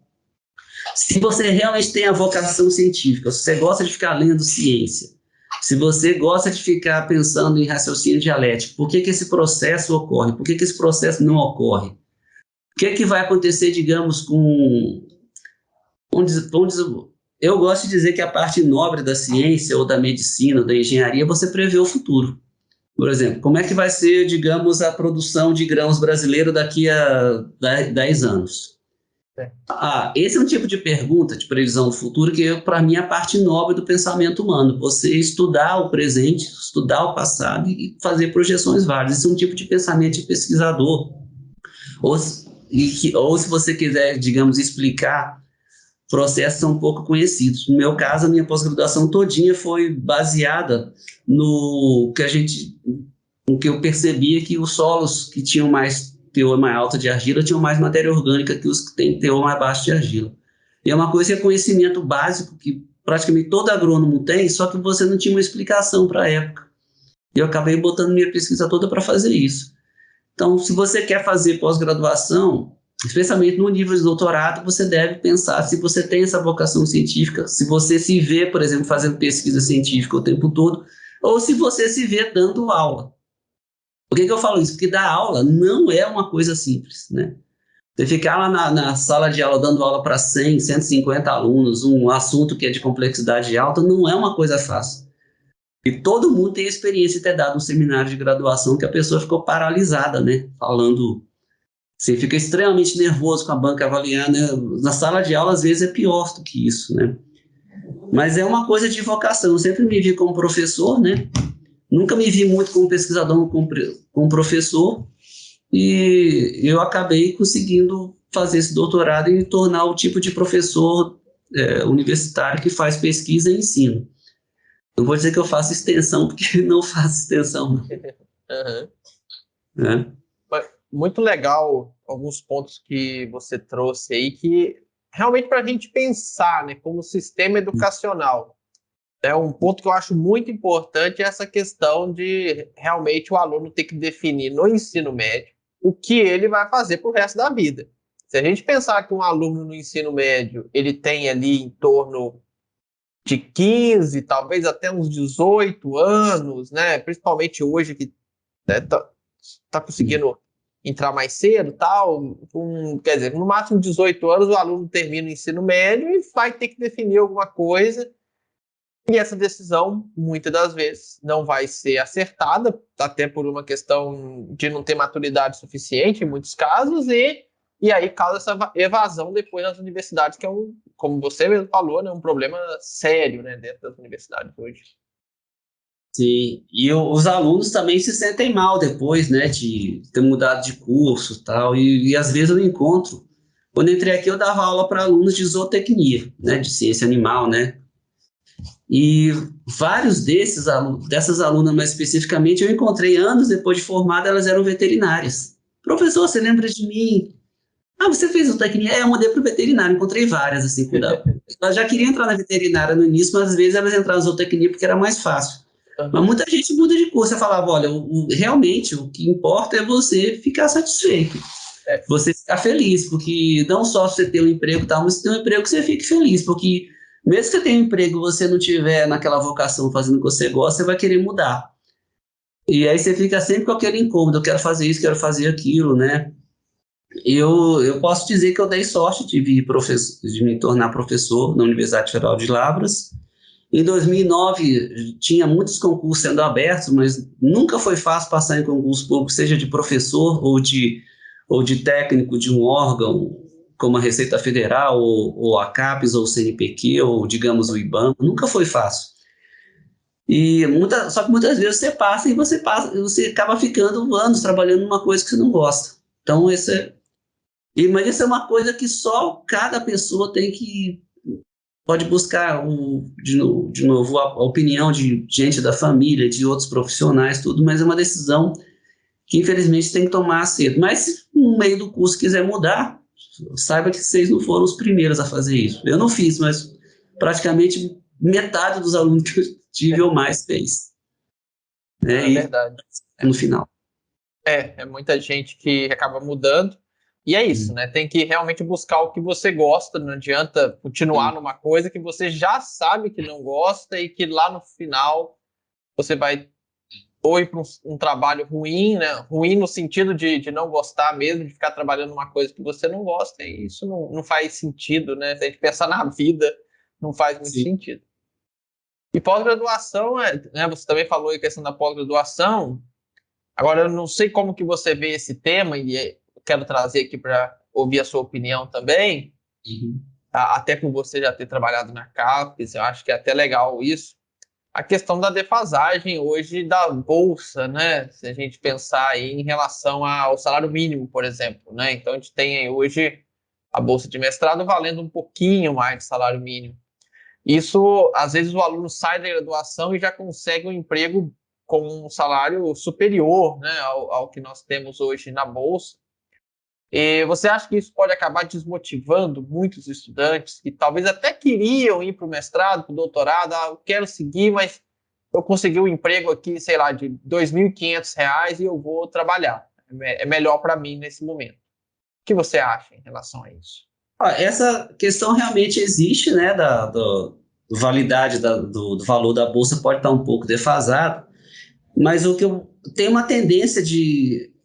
Se você realmente tem a vocação científica, se você gosta de ficar lendo ciência, se você gosta de ficar pensando em raciocínio dialético, por que esse processo ocorre? Por que esse processo não ocorre? O que vai acontecer, digamos, com... Eu gosto de dizer que a parte nobre da ciência, ou da medicina, ou da engenharia, você prevê o futuro. Por exemplo, como é que vai ser, digamos, a produção de grãos brasileiro daqui a 10 anos? Esse é um tipo de pergunta de previsão do futuro que, para mim, é a parte nobre do pensamento humano. Você estudar o presente, estudar o passado e fazer projeções válidas. Esse é um tipo de pensamento de pesquisador. Ou se você quiser, digamos, explicar processos são pouco conhecidos. No meu caso, a minha pós-graduação todinha foi baseada no que eu percebia que os solos que tinham mais teor mais alto de argila tinham mais matéria orgânica que os que têm teor mais baixo de argila. E é uma coisa que é conhecimento básico que praticamente todo agrônomo tem, só que você não tinha uma explicação para a época. E eu acabei botando minha pesquisa toda para fazer isso. Então, se você quer fazer pós-graduação, especialmente no nível de doutorado, você deve pensar se você tem essa vocação científica, se você se vê, por exemplo, fazendo pesquisa científica o tempo todo, ou se você se vê dando aula. Por que eu falo isso? Porque dar aula não é uma coisa simples, né? Você ficar lá na sala de aula dando aula para 100, 150 alunos, um assunto que é de complexidade alta, não é uma coisa fácil. E todo mundo tem a experiência de ter dado um seminário de graduação que a pessoa ficou paralisada, né? Falando, você fica extremamente nervoso com a banca avaliando, né? Na sala de aula, às vezes, é pior do que isso, né? Mas é uma coisa de vocação. Eu sempre me vi como professor, né? Nunca me vi muito como pesquisador, como professor, e eu acabei conseguindo fazer esse doutorado e me tornar o tipo de professor universitário que faz pesquisa e ensino. Não vou dizer que eu faço extensão, porque não faço extensão, não. Uhum. Muito legal alguns pontos que você trouxe aí, que realmente para a gente pensar, né, como sistema educacional. Um ponto que eu acho muito importante é essa questão de realmente o aluno ter que definir no ensino médio o que ele vai fazer para o resto da vida. Se a gente pensar que um aluno no ensino médio ele tem ali em torno de 15, talvez até uns 18 anos, né? Principalmente hoje que né, tá conseguindo entrar mais cedo, tal, quer dizer, no máximo 18 anos o aluno termina o ensino médio e vai ter que definir alguma coisa. E essa decisão, muitas das vezes, não vai ser acertada, até por uma questão de não ter maturidade suficiente em muitos casos, e aí causa essa evasão depois nas universidades, que é como você mesmo falou, né, um problema sério, né, dentro das universidades hoje. Sim, e os alunos também se sentem mal depois, né, de ter mudado de curso e tal, e às vezes eu encontro. Quando eu entrei aqui, eu dava aula para alunos de zootecnia, né, de ciência animal, né, e vários dessas alunas mais especificamente, eu encontrei anos depois de formada, elas eram veterinárias. Professor, você lembra de mim? Ah, você fez zootecnia? É, eu mudei para o veterinário, encontrei várias, assim, elas já queriam entrar na veterinária no início, mas às vezes elas entraram na zootecnia porque era mais fácil. Mas muita gente muda de curso. Você falava, olha, realmente o que importa é você ficar satisfeito, você ficar feliz, porque não só você ter um emprego e tal, mas você ter um emprego que você fique feliz, porque mesmo que você tenha um emprego e você não tiver naquela vocação fazendo o que você gosta, você vai querer mudar. E aí você fica sempre com aquele incômodo, eu quero fazer isso, quero fazer aquilo, né? Eu posso dizer que eu dei sorte de me tornar professor na Universidade Federal de Lavras. Em 2009, tinha muitos concursos sendo abertos, mas nunca foi fácil passar em concurso público, seja de professor ou de técnico de um órgão, como a Receita Federal, ou a CAPES, ou o CNPq, ou, digamos, o IBAMA. Nunca foi fácil. Só que muitas vezes você acaba ficando anos trabalhando numa coisa que você não gosta. Então, mas isso é uma coisa que só cada pessoa pode buscar de novo a opinião de gente da família, de outros profissionais, tudo, mas é uma decisão que infelizmente tem que tomar cedo. Mas se no meio do curso quiser mudar, saiba que vocês não foram os primeiros a fazer isso. Eu não fiz, mas praticamente metade dos alunos que eu tive ou mais fez. É verdade. E no final. É muita gente que acaba mudando. E é isso, né? Tem que realmente buscar o que você gosta. Não adianta continuar numa coisa que você já sabe que não gosta e que lá no final você vai ou ir para um trabalho ruim, né? Ruim no sentido de não gostar mesmo, de ficar trabalhando numa coisa que você não gosta. E isso não faz sentido, né? Se a gente pensar na vida, não faz muito sentido. E pós-graduação, né? Você também falou a questão da pós-graduação. Agora, eu não sei como que você vê esse tema e eu quero trazer aqui para ouvir a sua opinião também, até por você já ter trabalhado na CAPES, eu acho que é até legal isso. A questão da defasagem hoje da bolsa, né? Se a gente pensar aí em relação ao salário mínimo, por exemplo, né? Então, a gente tem aí hoje a bolsa de mestrado valendo um pouquinho mais de salário mínimo. Isso, às vezes, o aluno sai da graduação e já consegue um emprego com um salário superior, né, ao que nós temos hoje na Bolsa. E você acha que isso pode acabar desmotivando muitos estudantes que talvez até queriam ir para o mestrado, para o doutorado, eu quero seguir, mas eu consegui um emprego aqui, sei lá, de R$ 2.500 e eu vou trabalhar. É melhor para mim nesse momento. O que você acha em relação a isso? Essa questão realmente existe, né, da validade do valor da bolsa pode estar um pouco defasado, mas o que eu tenho uma tendência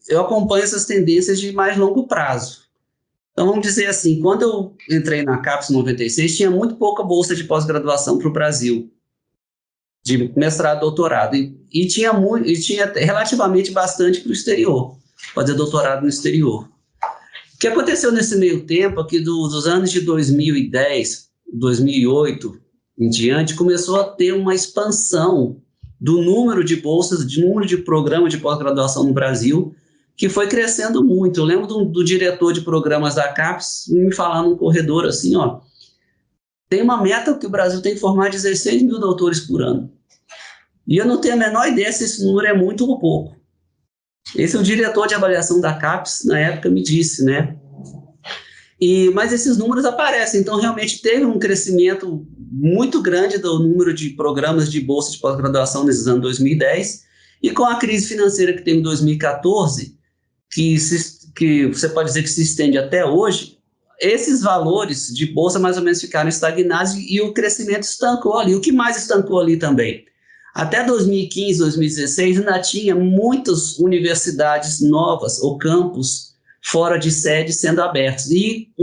eu acompanho essas tendências de mais longo prazo. Então, vamos dizer assim, quando eu entrei na CAPES em 96, tinha muito pouca bolsa de pós-graduação para o Brasil, de mestrado e doutorado, e tinha relativamente bastante para o exterior, fazer doutorado no exterior. O que aconteceu nesse meio tempo é que dos anos de 2010, 2008 em diante, começou a ter uma expansão do número de bolsas, de número de programas de pós-graduação no Brasil, que foi crescendo muito. Eu lembro do diretor de programas da CAPES me falar num corredor assim, ó, tem uma meta que o Brasil tem que formar 16 mil doutores por ano. E eu não tenho a menor ideia se esse número é muito ou pouco. Esse é o diretor de avaliação da CAPES, na época, me disse, né? Mas esses números aparecem, então realmente teve um crescimento muito grande do número de programas de bolsa de pós-graduação nesses anos 2010, e com a crise financeira que teve em 2014, que você pode dizer que se estende até hoje, esses valores de bolsa mais ou menos ficaram estagnados e o crescimento estancou ali. O que mais estancou ali também? Até 2015, 2016, ainda tinha muitas universidades novas ou campos fora de sede sendo abertos e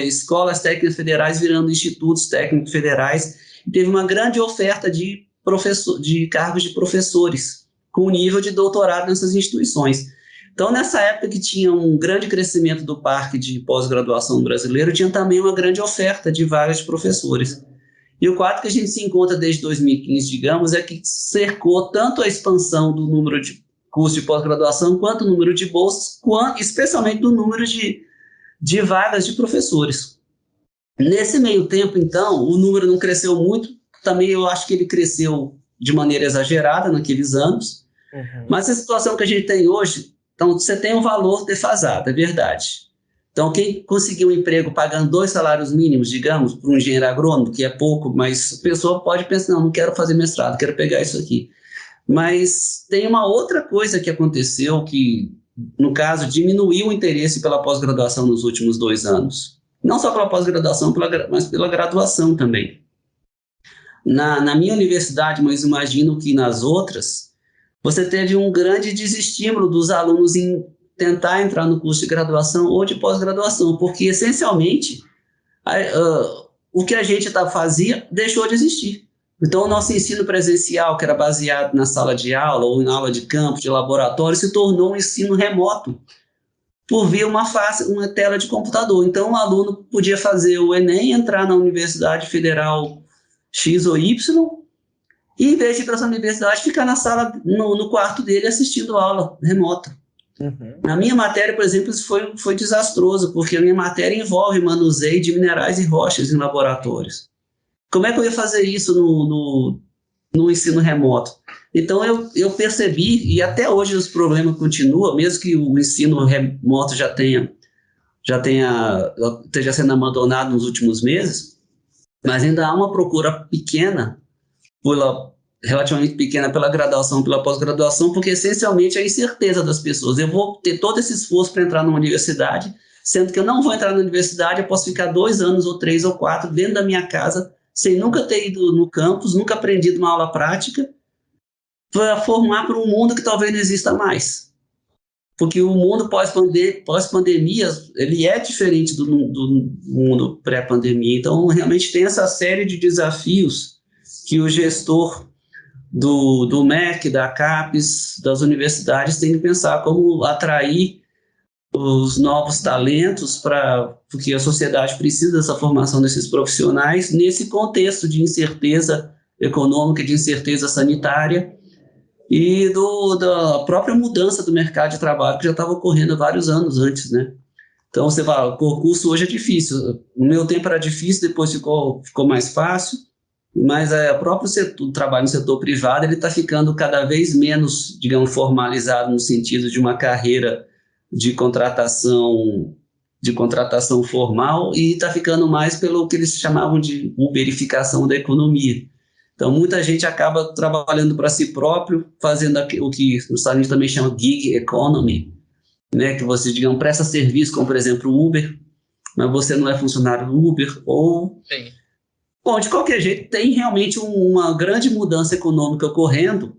escolas técnicas federais virando institutos técnicos federais. E teve uma grande oferta de cargos de professores com nível de doutorado nessas instituições. Então, nessa época que tinha um grande crescimento do parque de pós-graduação brasileiro, tinha também uma grande oferta de vagas de professores. E o quadro que a gente se encontra desde 2015, digamos, é que cercou tanto a expansão do número de cursos de pós-graduação, quanto o número de bolsas, especialmente do número de vagas de professores. Nesse meio tempo, então, o número não cresceu muito, também eu acho que ele cresceu de maneira exagerada naqueles anos, mas a situação que a gente tem hoje, então você tem um valor defasado, é verdade. Então, quem conseguiu um emprego pagando 2 salários mínimos, digamos, para um engenheiro agrônomo, que é pouco, mas a pessoa pode pensar, não quero fazer mestrado, quero pegar isso aqui. Mas tem uma outra coisa que aconteceu que, no caso, diminuiu o interesse pela pós-graduação nos últimos 2 anos. Não só pela pós-graduação, mas pela graduação também. Na minha universidade, mas imagino que nas outras, você teve um grande desestímulo dos alunos em tentar entrar no curso de graduação ou de pós-graduação, porque, essencialmente, o que a gente fazia deixou de existir. Então, o nosso ensino presencial, que era baseado na sala de aula ou na aula de campo, de laboratório, se tornou um ensino remoto, por via uma tela de computador. Então, o aluno podia fazer o Enem, entrar na Universidade Federal X ou Y, e, em vez de ir para essa universidade, ficar na sala, no quarto dele, assistindo aula remota. Na minha matéria, por exemplo, isso foi desastroso, porque a minha matéria envolve manuseio de minerais e rochas em laboratórios. Como é que eu ia fazer isso no ensino remoto? Então, eu percebi, e até hoje os problemas continuam, mesmo que o ensino remoto já esteja sendo abandonado nos últimos meses, mas ainda há uma procura relativamente pequena pela graduação, pela pós-graduação, porque essencialmente é a incerteza das pessoas. Eu vou ter todo esse esforço para entrar numa universidade, sendo que eu não vou entrar na universidade, eu posso ficar 2 anos, ou 3, ou 4, dentro da minha casa, sem nunca ter ido no campus, nunca aprendido uma aula prática, para formar para um mundo que talvez não exista mais. Porque o mundo pós-pandemia, ele é diferente do mundo pré-pandemia. Então, realmente tem essa série de desafios que o gestor do MEC, da CAPES, das universidades, tem que pensar como atrair os novos talentos, porque a sociedade precisa dessa formação desses profissionais nesse contexto de incerteza econômica, de incerteza sanitária e da própria mudança do mercado de trabalho que já estava ocorrendo há vários anos antes, né? Então, você fala, o concurso hoje é difícil. No meu tempo era difícil, depois ficou mais fácil, mas o próprio o trabalho no setor privado ele está ficando cada vez menos, digamos, formalizado no sentido de uma carreira de contratação formal e está ficando mais pelo que eles chamavam de uberificação da economia. Então, muita gente acaba trabalhando para si próprio, fazendo o que os Estados Unidos também chamam gig economy, né? Que você, digamos, presta serviço, como, por exemplo, o Uber, mas você não é funcionário do Uber, ou... Sim. Bom, de qualquer jeito, tem realmente uma grande mudança econômica ocorrendo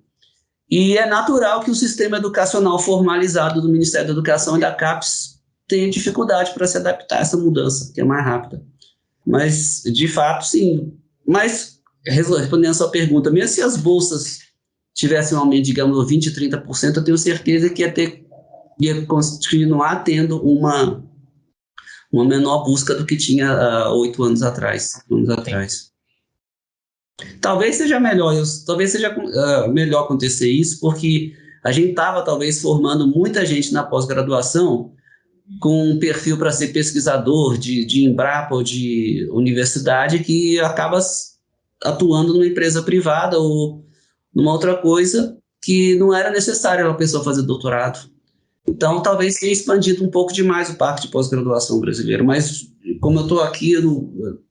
e é natural que o sistema educacional formalizado do Ministério da Educação e da CAPES tenha dificuldade para se adaptar a essa mudança, que é mais rápida. Mas, de fato, sim. Mas, respondendo a sua pergunta, mesmo se as bolsas tivessem um aumento, digamos, 20%, 30%, eu tenho certeza que ia continuar tendo uma menor busca do que tinha há 8 anos atrás. Talvez seja melhor acontecer isso, porque a gente estava talvez formando muita gente na pós-graduação com um perfil para ser pesquisador de Embrapa ou de universidade que acaba atuando numa empresa privada ou numa outra coisa que não era necessário a pessoa fazer doutorado. Então, talvez tenha expandido um pouco demais o parque de pós-graduação brasileiro, mas como eu estou aqui, eu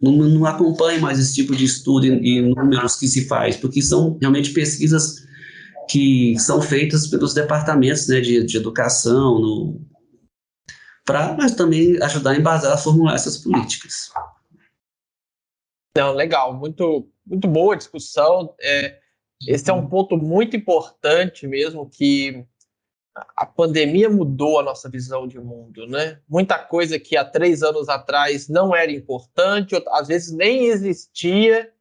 não acompanho mais esse tipo de estudo e números que se faz, porque são realmente pesquisas que são feitas pelos departamentos, né, de educação, mas também ajudar a embasar, a formular essas políticas. Não, legal, muito, muito boa a discussão. Esse é um ponto muito importante mesmo, que a pandemia mudou a nossa visão de mundo, né? Muita coisa que há 3 anos atrás não era importante, às vezes nem existia,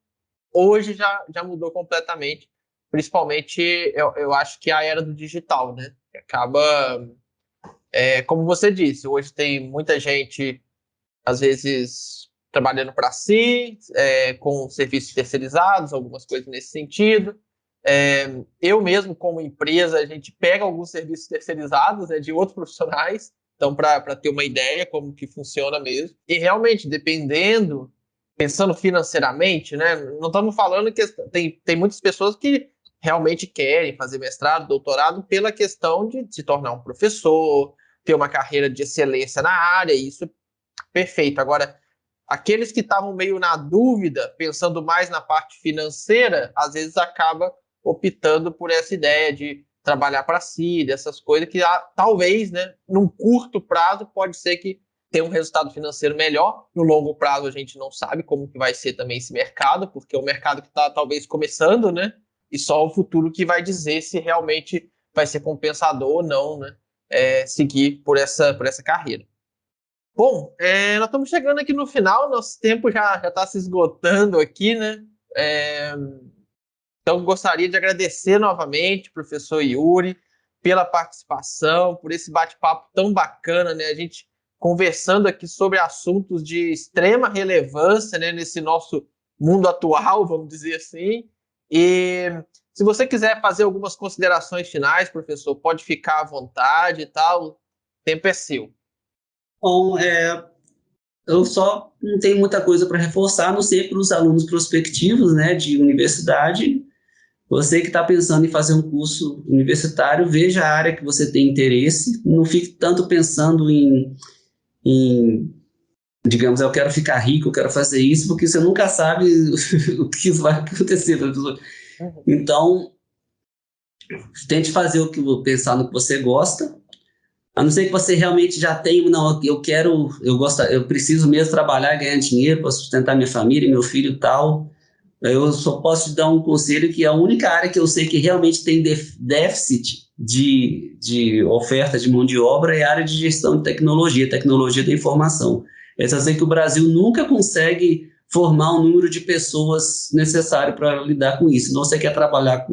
hoje já mudou completamente. Principalmente, eu acho que a era do digital, né? Que acaba, como você disse, hoje tem muita gente, às vezes, trabalhando para si, com serviços terceirizados, algumas coisas nesse sentido. Eu mesmo, como empresa, a gente pega alguns serviços terceirizados, né, de outros profissionais, então para ter uma ideia como que funciona mesmo. E realmente, dependendo, pensando financeiramente, né, não estamos falando que tem muitas pessoas que realmente querem fazer mestrado, doutorado, pela questão de se tornar um professor, ter uma carreira de excelência na área, e isso é perfeito. Agora, aqueles que estavam meio na dúvida, pensando mais na parte financeira, às vezes acaba optando por essa ideia de trabalhar para si, dessas coisas que talvez, né, num curto prazo pode ser que tenha um resultado financeiro melhor. No longo prazo a gente não sabe como que vai ser também esse mercado, porque é um mercado que está talvez começando, né? E só o futuro que vai dizer se realmente vai ser compensador ou não, né? Seguir por essa carreira. Bom, nós estamos chegando aqui no final, nosso tempo já está se esgotando aqui, né? Então, gostaria de agradecer novamente, professor Yuri, pela participação, por esse bate-papo tão bacana, né? A gente conversando aqui sobre assuntos de extrema relevância, né, nesse nosso mundo atual, vamos dizer assim. E se você quiser fazer algumas considerações finais, professor, pode ficar à vontade e tal, o tempo é seu. Bom, eu só não tenho muita coisa para reforçar, a não ser para os alunos prospectivos, né, de universidade. Você que está pensando em fazer um curso universitário, veja a área que você tem interesse, não fique tanto pensando digamos, eu quero ficar rico, eu quero fazer isso, porque você nunca sabe o que vai acontecer. Então, tente fazer pensar no que você gosta, a não ser que você realmente já tenha, não, eu preciso mesmo trabalhar, ganhar dinheiro para sustentar minha família, meu filho e tal. Eu só posso te dar um conselho que a única área que eu sei que realmente tem déficit de oferta de mão de obra é a área de gestão de tecnologia da informação. Eu só sei que o Brasil nunca consegue formar um número de pessoas necessário para lidar com isso. Então, você quer trabalhar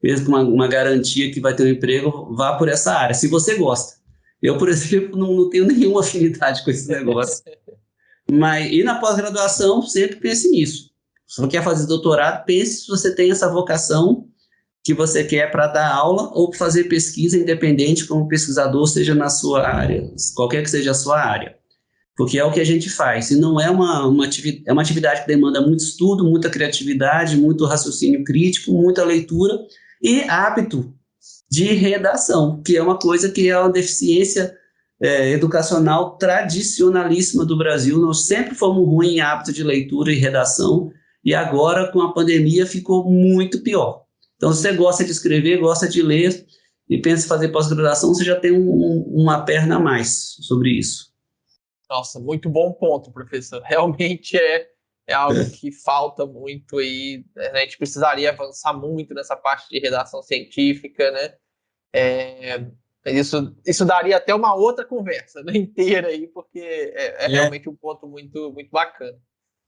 mesmo com uma garantia que vai ter um emprego, vá por essa área, se você gosta. Eu, por exemplo, não tenho nenhuma afinidade com esse negócio. E na pós-graduação, sempre pense nisso. Se você quer fazer doutorado, pense se você tem essa vocação que você quer para dar aula ou fazer pesquisa independente como pesquisador, seja na sua área, qualquer que seja a sua área. Porque é o que a gente faz. E não é uma atividade que demanda muito estudo, muita criatividade, muito raciocínio crítico, muita leitura e hábito de redação, que é uma coisa que é uma deficiência educacional tradicionalíssima do Brasil. Nós sempre fomos ruins em hábito de leitura e redação, e agora, com a pandemia, ficou muito pior. Então, se você gosta de escrever, gosta de ler e pensa em fazer pós-graduação, você já tem uma perna a mais sobre isso. Nossa, muito bom ponto, professor. Realmente é algo que falta muito e a gente precisaria avançar muito nessa parte de redação científica, né? Isso daria até uma outra conversa, né, inteira aí, porque é realmente um ponto muito, muito bacana.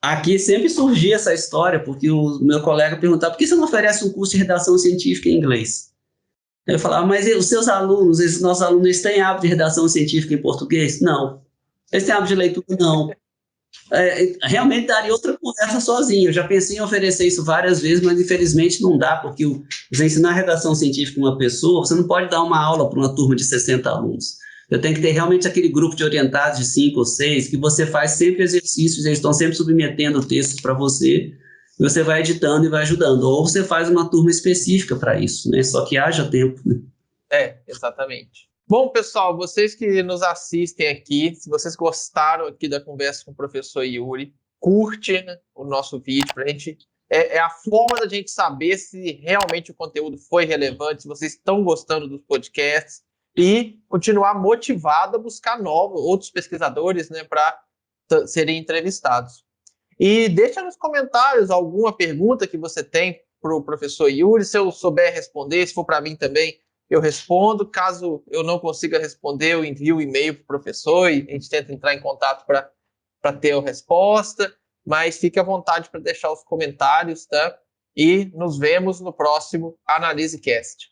Aqui sempre surgia essa história, porque o meu colega perguntava por que você não oferece um curso de redação científica em inglês? Eu falava, mas os seus alunos, esses nossos alunos, eles têm hábito de redação científica em português? Não. Eles têm hábito de leitura? Não. Realmente daria outra conversa sozinho. Eu já pensei em oferecer isso várias vezes, mas infelizmente não dá, porque você ensinar redação científica a uma pessoa, você não pode dar uma aula para uma turma de 60 alunos. Você tem que ter realmente aquele grupo de orientados de 5 ou 6, que você faz sempre exercícios, eles estão sempre submetendo textos para você, e você vai editando e vai ajudando. Ou você faz uma turma específica para isso, né? Só que haja tempo, né? Exatamente. Bom, pessoal, vocês que nos assistem aqui, se vocês gostaram aqui da conversa com o professor Yuri, curte, né, o nosso vídeo pra gente. É a forma da gente saber se realmente o conteúdo foi relevante, se vocês estão gostando dos podcasts e continuar motivado a buscar outros pesquisadores, né, para serem entrevistados. E deixa nos comentários alguma pergunta que você tem para o professor Yuri, se eu souber responder, se for para mim também, eu respondo. Caso eu não consiga responder, eu envio o e-mail para o professor e a gente tenta entrar em contato para ter a resposta. Mas fique à vontade para deixar os comentários, tá? E nos vemos no próximo AnaliseCast.